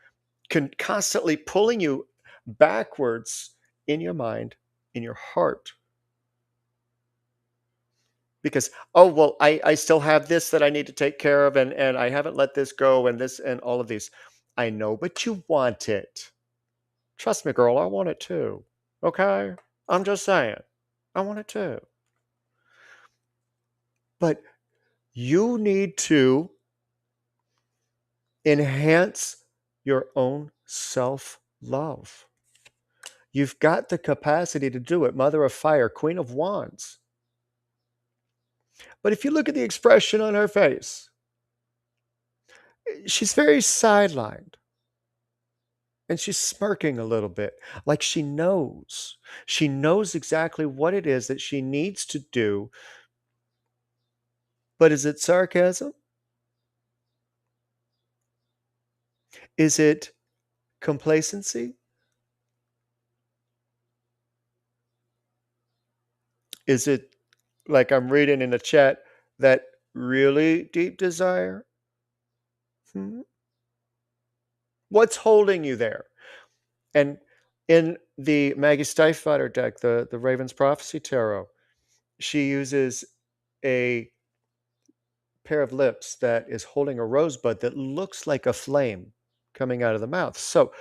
constantly pulling you backwards in your mind, in your heart. Because, oh, well, I still have this that I need to take care of, and I haven't let this go, and this and all of these. I know, but you want it. Trust me, girl, I want it too. Okay? I'm just saying. I want it too. But you need to enhance your own self-love. You've got the capacity to do it. Mother of Fire, Queen of Wands. But if you look at the expression on her face, she's very sidelined. And she's smirking a little bit, like she knows. She knows exactly what it is that she needs to do. But is it sarcasm? Is it complacency? Is it, like I'm reading in the chat, that really deep desire? What's holding you there? And in the Maggie Stiefvater deck, the Raven's Prophecy Tarot, she uses a pair of lips that is holding a rosebud that looks like a flame coming out of the mouth. So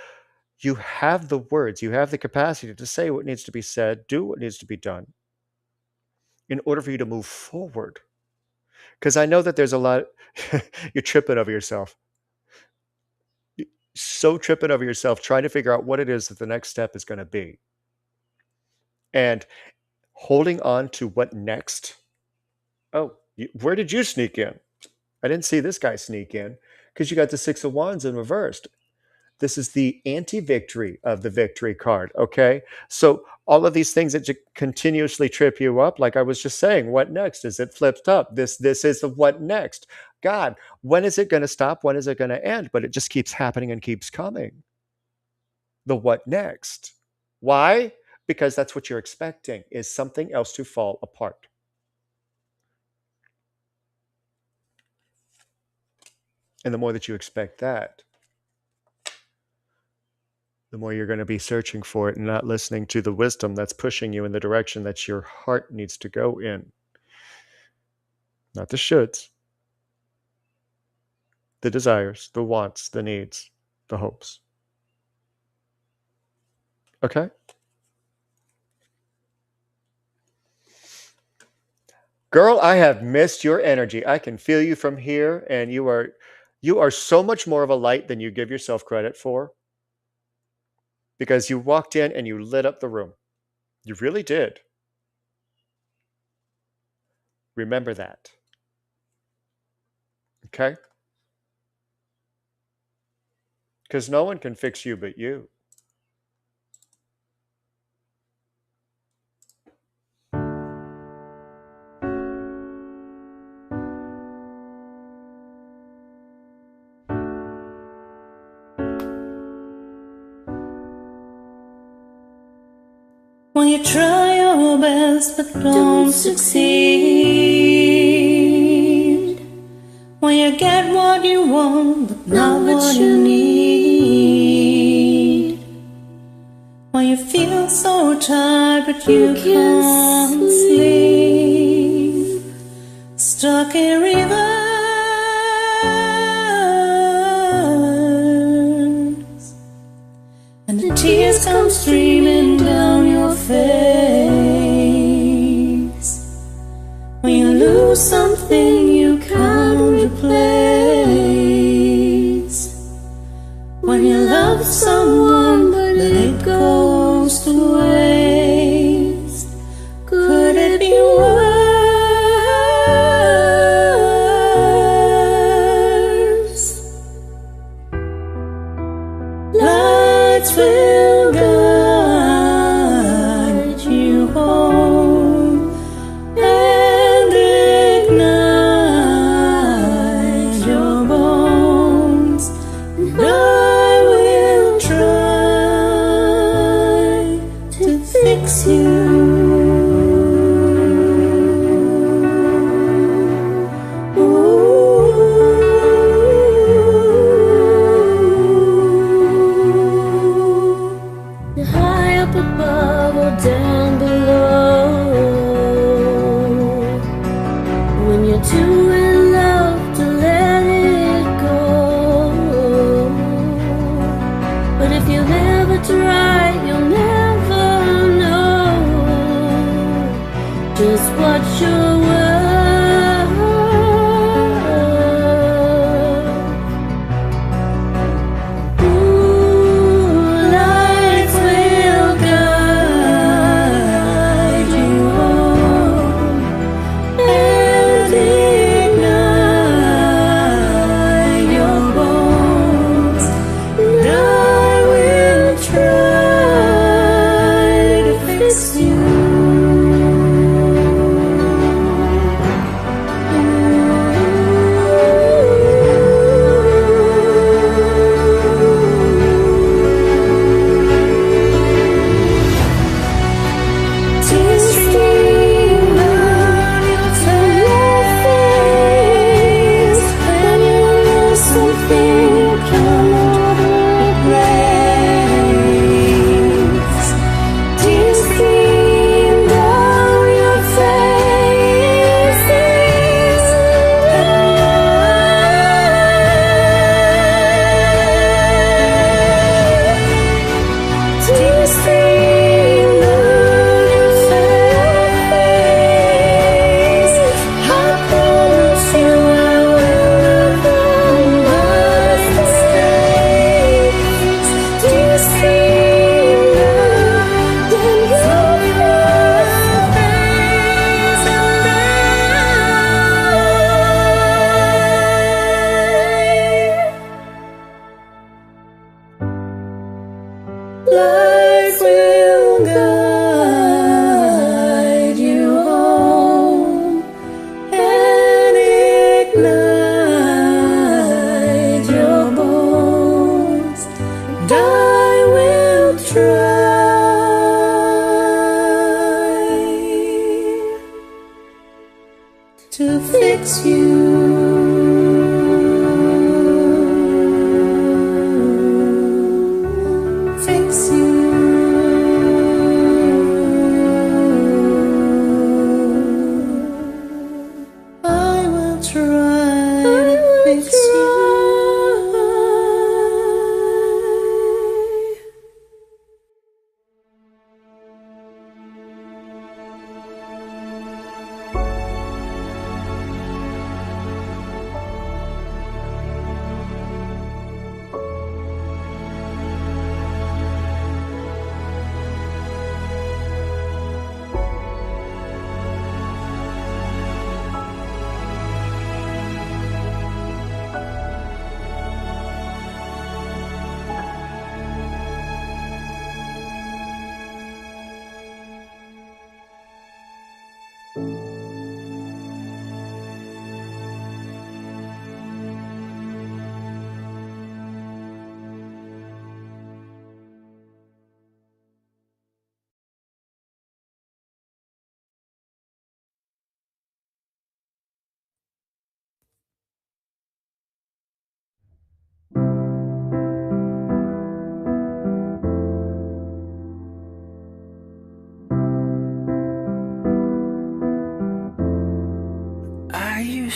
you have the words, you have the capacity to say what needs to be said, do what needs to be done in order for you to move forward. Because I know that there's a lot, you're tripping over yourself. So tripping over yourself, trying to figure out what it is that the next step is going to be. And holding on to what next. Oh, where did you sneak in? I didn't see this guy sneak in, because you got the Six of Wands in reversed. This is the anti-victory of the victory card, okay? So all of these things that continuously trip you up, like I was just saying, what next? Is it flipped up? This is the what next? God, when is it going to stop? When is it going to end? But it just keeps happening and keeps coming. The what next? Why? Because that's what you're expecting, is something else to fall apart. And the more that you expect that, the more you're going to be searching for it and not listening to the wisdom that's pushing you in the direction that your heart needs to go in. Not the shoulds, the desires, the wants, the needs, the hopes. Okay? Girl, I have missed your energy. I can feel you from here, and you are so much more of a light than you give yourself credit for, because you walked in and you lit up the room. You really did. Remember that. Okay? Because no one can fix you but you. When you try your best but don't succeed, when you get what you want but not what you need, when you feel so tired but you can't sleep, stuck in rivers, and the tears come streaming down your face, when you lose something you can't replace, when you love someone but it goes to waste, could it be worse? Lights will go,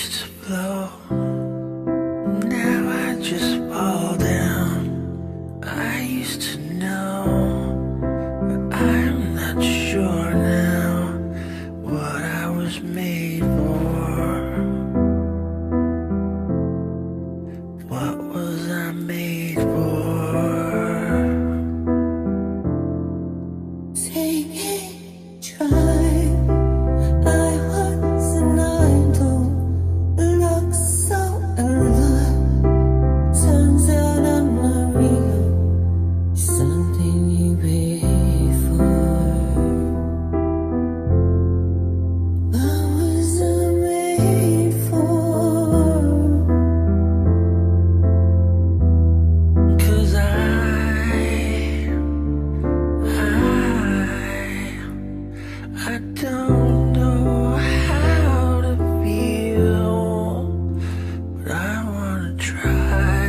used to blow. Now I just fall down. I used to know, but I'm not sure now what I was made for. What was I made for? Take a drive. I was an idol, looked so alive. Turns out I'm not real. Something you pay for. What was I made for? 'Cause I don't know how to feel, but I wanna try.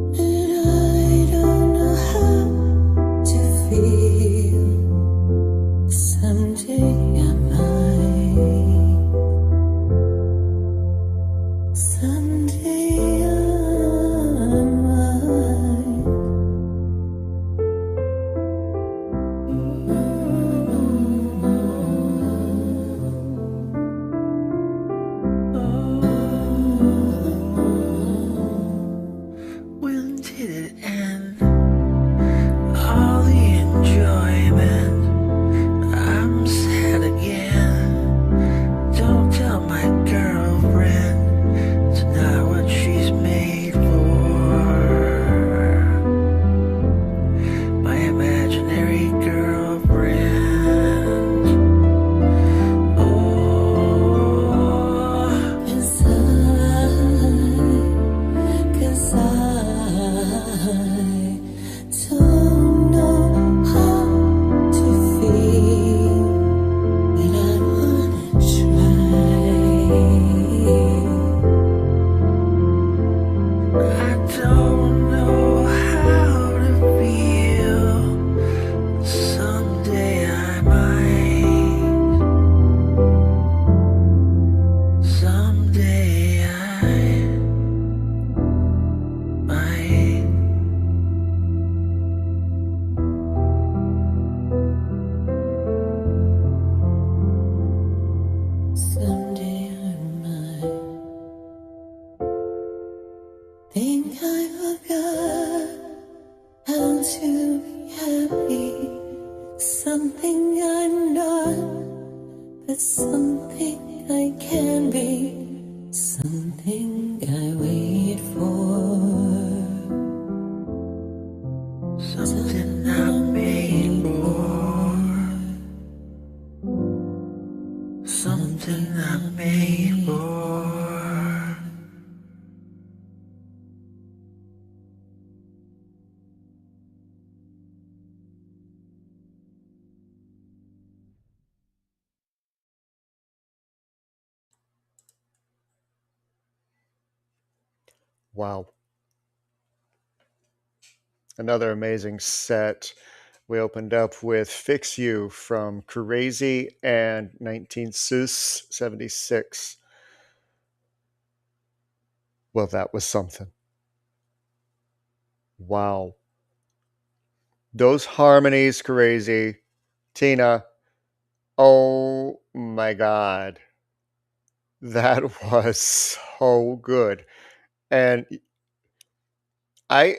And I don't know how to feel. Someday I might. Someday I might. When did it end? All the enjoyment. I'm sad again. Don't tell my girlfriend it's not what she's made for. My imaginary girlfriend. Oh, 'Cause I don't know how to feel, and I wanna try. I don't know how to feel. Someday I might. Someday I might. Someday I might. Think I forgot how to be happy. Something I'm not, but something I can be. Something I wait for. Something I'm made for. Something I'm made for. Wow. Another amazing set. We opened up with Fix You from Crazy and 1976. Well, that was something. Wow. Those harmonies, Crazy. Tina, oh my God. That was so good. And I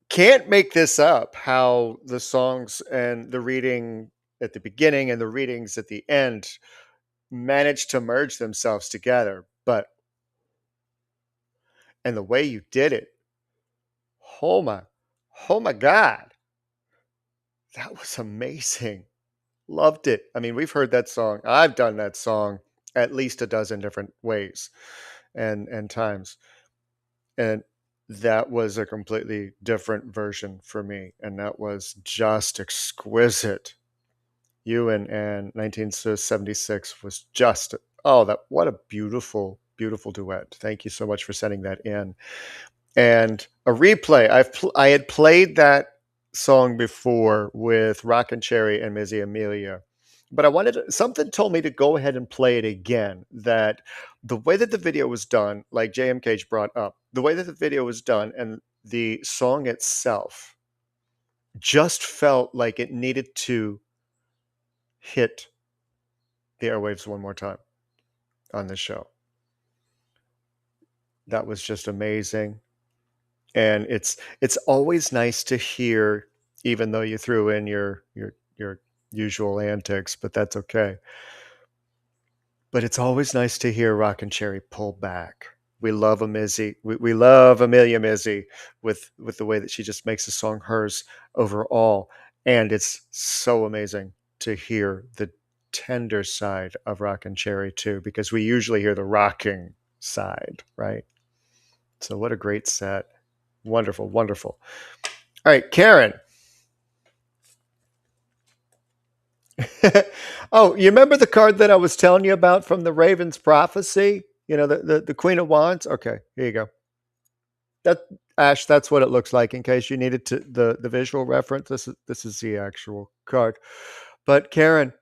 can't make this up how the songs and the reading at the beginning and the readings at the end managed to merge themselves together. But, and the way you did it, oh my God, that was amazing. Loved it. I mean, we've heard that song. I've done that song at least a dozen different ways and times. And that was a completely different version for me. And that was just exquisite. You and 1976 was just, oh, that, what a beautiful, beautiful duet. Thank you so much for sending that in. And a replay. I had played that song before with Rockin' Cherry and Missy Amelia But something told me to go ahead and play it again. That the way that the video was done, like JM Cage brought up, the way that the video was done and the song itself just felt like it needed to hit the airwaves one more time on this show. That was just amazing. And it's always nice to hear, even though you threw in your usual antics, but that's okay. But it's always nice to hear Rockin' Cherry pull back. We love we love Amelia Mizzy with the way that she just makes the song hers overall. And it's so amazing to hear the tender side of Rockin' Cherry too, because we usually hear the rocking side, right? So what a great set. Wonderful, wonderful. All right, Karen. Oh, you remember the card that I was telling you about from the Raven's Prophecy? You know, the Queen of Wands? Okay, here you go. That Ash, that's what it looks like in case you needed to the visual reference. This is the actual card. But Karen,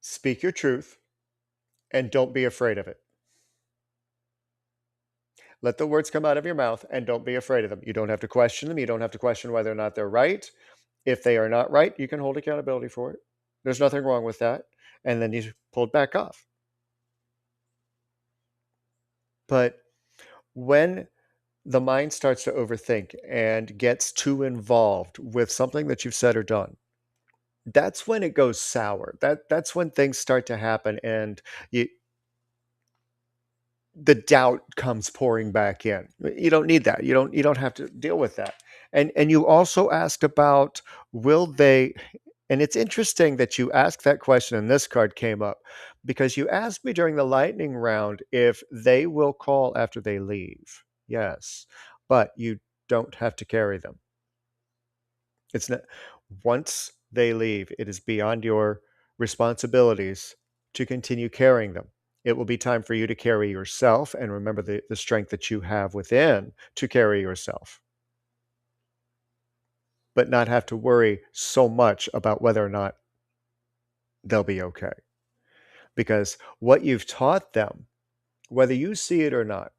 speak your truth and don't be afraid of it. Let the words come out of your mouth and don't be afraid of them. You don't have to question them. You don't have to question whether or not they're right. If they are not right, you can hold accountability for it. There's nothing wrong with that. And then you pulled back off. But when the mind starts to overthink and gets too involved with something that you've said or done, that's when it goes sour. That's when things start to happen and the doubt comes pouring back in. You don't need that. You don't have to deal with that. And you also asked about, will they, and it's interesting that you asked that question and this card came up because you asked me during the lightning round if they will call after they leave. Yes, but you don't have to carry them. It's not, once they leave, it is beyond your responsibilities to continue carrying them. It will be time for you to carry yourself and remember the strength that you have within to carry yourself, but not have to worry so much about whether or not they'll be okay. Because what you've taught them, whether you see it or not,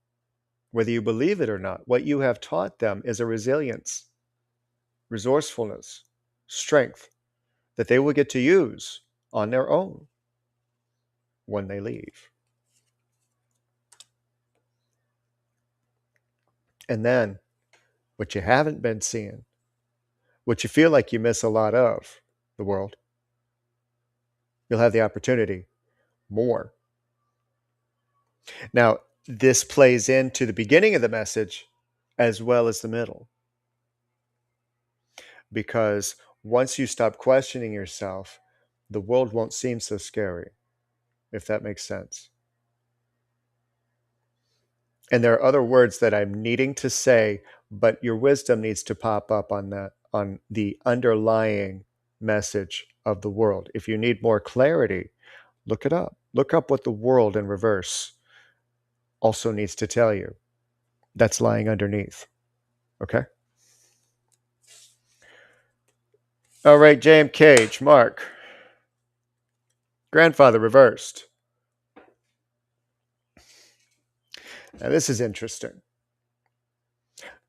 whether you believe it or not, what you have taught them is a resilience, resourcefulness, strength that they will get to use on their own when they leave. And then what you haven't been seeing, what you feel like you miss a lot of, the world, you'll have the opportunity more. Now, this plays into the beginning of the message as well as the middle. Because once you stop questioning yourself, the world won't seem so scary, if that makes sense. And there are other words that I'm needing to say, but your wisdom needs to pop up on that, on the underlying message of the world. If you need more clarity, look it up. Look up what the world in reverse also needs to tell you. That's lying underneath. Okay? All right, J.M. Cage, Mark. Grandfather reversed. Now this is interesting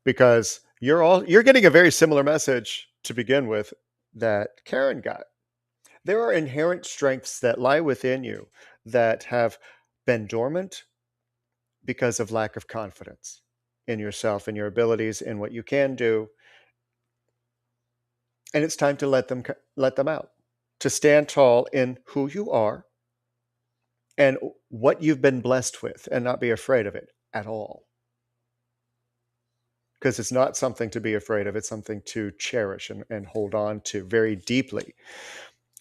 because you're getting a very similar message to begin with that Karen got. There are inherent strengths that lie within you that have been dormant because of lack of confidence in yourself and your abilities in what you can do. And it's time to let them out, to stand tall in who you are and what you've been blessed with and not be afraid of it at all. Because it's not something to be afraid of. It's something to cherish and hold on to very deeply.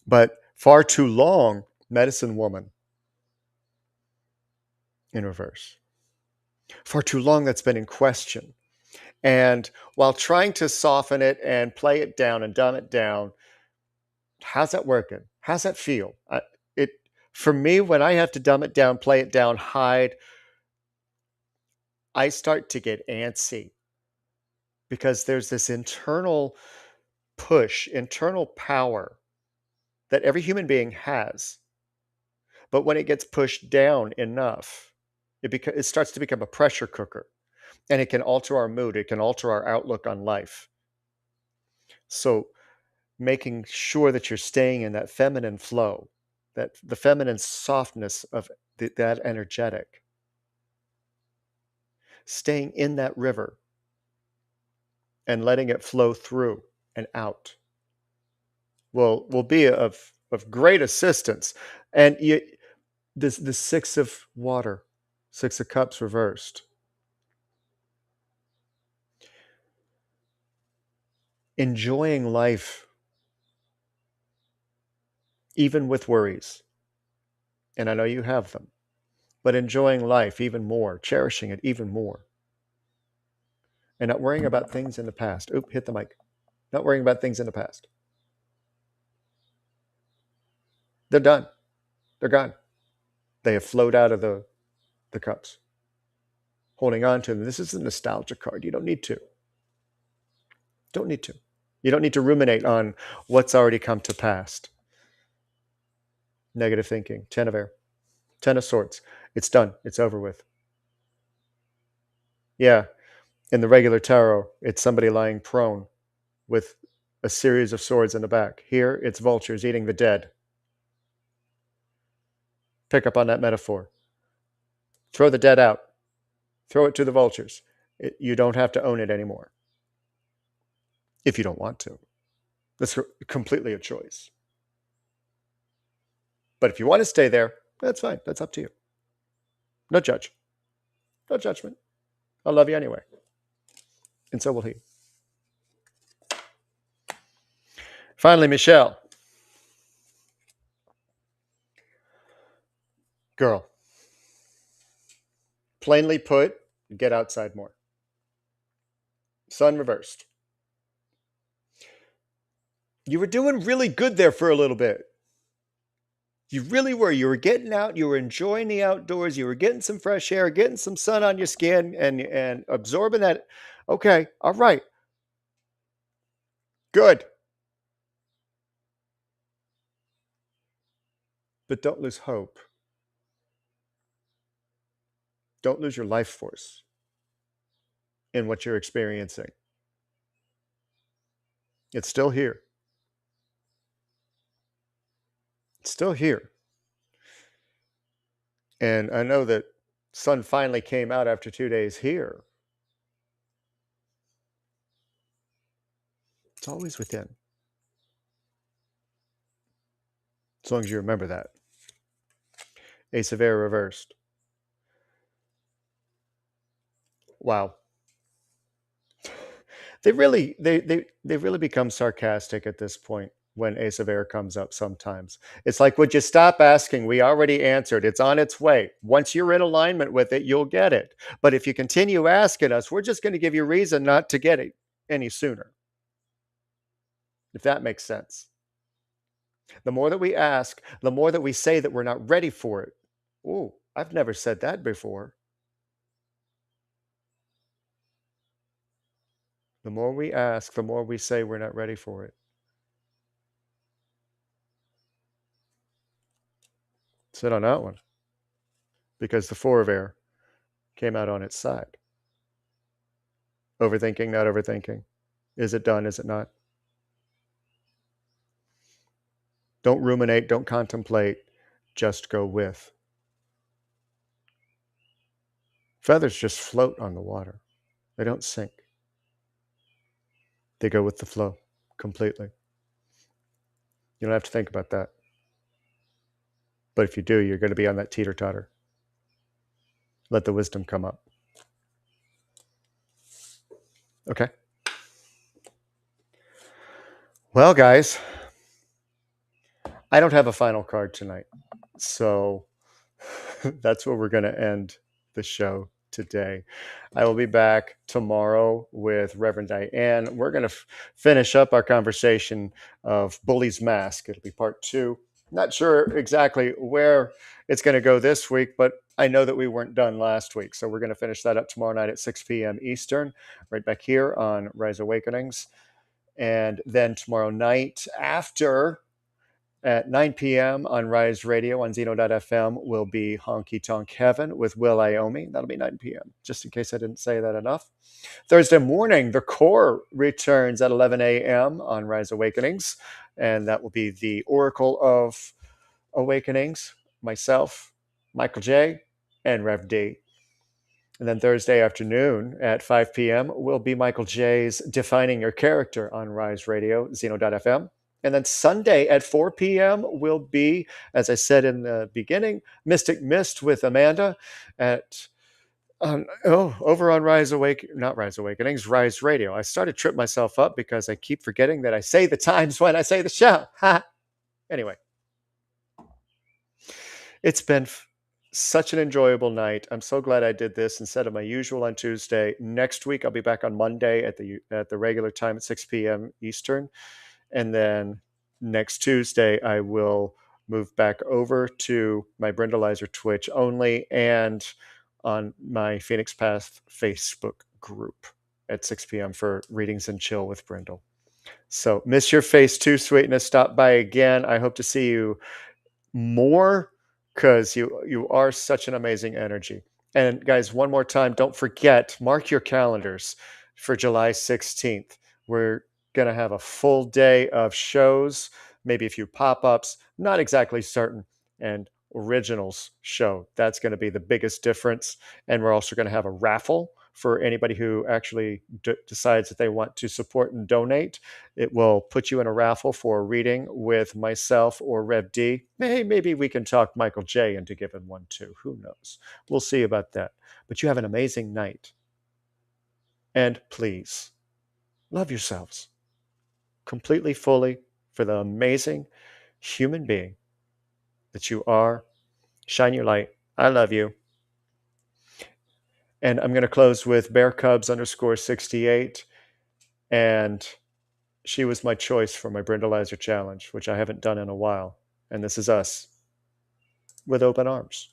But far too long, medicine woman in reverse. For too long, that's been in question. And while trying to soften it and play it down and dumb it down, how's that working? How's that feel? For me, when I have to dumb it down, play it down, hide, I start to get antsy. because there's this internal push, internal power that every human being has. But when it gets pushed down enough, it starts to become a pressure cooker, and it can alter our mood. It can alter our outlook on life. So making sure that you're staying in that feminine flow, that the feminine softness of that energetic, staying in that river and letting it flow through and out will be of great assistance. And the six of water, six of cups reversed, enjoying life even with worries, and I know you have them, but enjoying life even more, cherishing it even more, and not worrying about things in the past. Oop, hit the mic. Not worrying about things in the past. They're done. They're gone. They have flowed out of the cups. Holding on to them. This is a nostalgia card. You don't need to. Don't need to. You don't need to ruminate on what's already come to pass. Negative thinking. 10 of air. 10 of swords. It's done. It's over with. Yeah. In the regular tarot, it's somebody lying prone with a series of swords in the back. Here, it's vultures eating the dead. Pick up on that metaphor. Throw the dead out. Throw it to the vultures. You don't have to own it anymore. If you don't want to. That's completely a choice. But if you want to stay there, that's fine. That's up to you. No judge. No judgment. I'll love you anyway. And so will he. Finally, Michelle. Girl. Plainly put, get outside more. Sun reversed. You were doing really good there for a little bit. You really were. You were getting out. You were enjoying the outdoors. You were getting some fresh air, getting some sun on your skin, and absorbing that. Okay. All right. Good. But don't lose hope. Don't lose your life force in what you're experiencing. It's still here. It's still here. And I know that sun finally came out after 2 days here. It's always within. As long as you remember that. Ace of air reversed. Wow. They really become sarcastic at this point when Ace of air comes up sometimes. It's like, would you stop asking? We already answered. It's on its way. Once you're in alignment with it, you'll get it. But if you continue asking us, we're just going to give you reason not to get it any sooner. If that makes sense. The more that we ask, the more that we say that we're not ready for it. Ooh, I've never said that before. The more we ask, the more we say we're not ready for it. Sit on that one. Because the four of air came out on its side. Overthinking, not overthinking. Is it done? Is it not? Don't ruminate. Don't contemplate. Just go with. Feathers just float on the water. They don't sink. They go with the flow completely. You don't have to think about that. But if you do, you're going to be on that teeter-totter. Let the wisdom come up. Okay. Well, guys, I don't have a final card tonight. So that's where we're going to end the show today. I will be back tomorrow with Reverend Diane. We're going to finish up our conversation of Bully's Mask. It'll be part 2. Not sure exactly where it's going to go this week, but I know that we weren't done last week, so we're going to finish that up tomorrow night at 6 p.m. Eastern, right back here on Rise Awakenings. And then tomorrow night after, at 9 p.m. on Rise Radio on Zeno.fm will be Honky Tonk Heaven with Will Iomi. That'll be 9 p.m., just in case I didn't say that enough. Thursday morning, The Core returns at 11 a.m. on Rise Awakenings, and that will be the Oracle of Awakenings, myself, Michael J., and Rev D. And then Thursday afternoon at 5 p.m. will be Michael J.'s Defining Your Character on Rise Radio, Zeno.fm. And then Sunday at 4 p.m. will be, as I said in the beginning, Mystic Mist with Amanda at over on Rise Awakenings, Rise Radio. I started to trip myself up because I keep forgetting that I say the times when I say the show. Anyway, it's been such an enjoyable night. I'm so glad I did this instead of my usual on Tuesday. Next week, I'll be back on Monday at the regular time at 6 p.m. Eastern. And then next Tuesday, I will move back over to my Brindleizer Twitch only and on my Phoenix Path Facebook group at 6 p.m. for Readings and Chill with Brindle. So miss your face too, sweetness. Stop by again. I hope to see you more because you are such an amazing energy. And guys, one more time, don't forget, mark your calendars for July 16th. We're going to have a full day of shows, maybe a few pop-ups, not exactly certain, and originals show. That's going to be the biggest difference. And we're also going to have a raffle for anybody who actually decides that they want to support and donate. It will put you in a raffle for a reading with myself or Rev D. Maybe we can talk Michael J into giving one too. Who knows? We'll see about that. But you have an amazing night. And please, love yourselves completely, fully, for the amazing human being that you are. Shine your light. I love you. And I'm going to close with Bear Cubs _68. And she was my choice for my Brindleizer challenge, which I haven't done in a while. And this is us with open arms.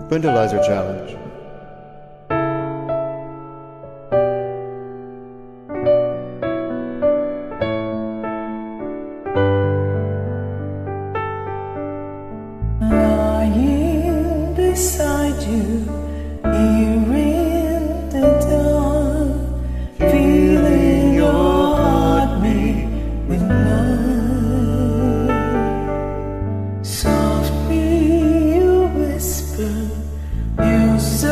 Brindleizer challenge. Lying beside you, here in the dark, feeling your heart beat with mine. Softly you whisper, you say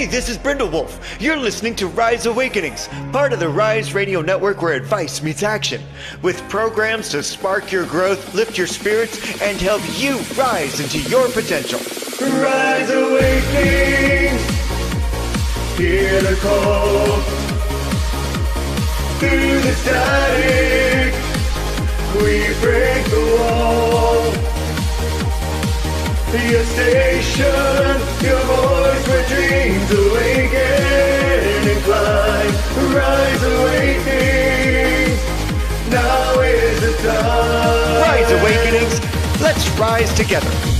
Hey, this is Brindlewolf. You're listening to Rise Awakenings, part of the Rise Radio Network where advice meets action, with programs to spark your growth, lift your spirits, and help you rise into your potential. Rise Awakenings, hear the call. Through the static, we break the wall. Your station, your voice where dreams awaken and climb. Rise Awakenings, now is the time. Rise Awakenings, let's rise together.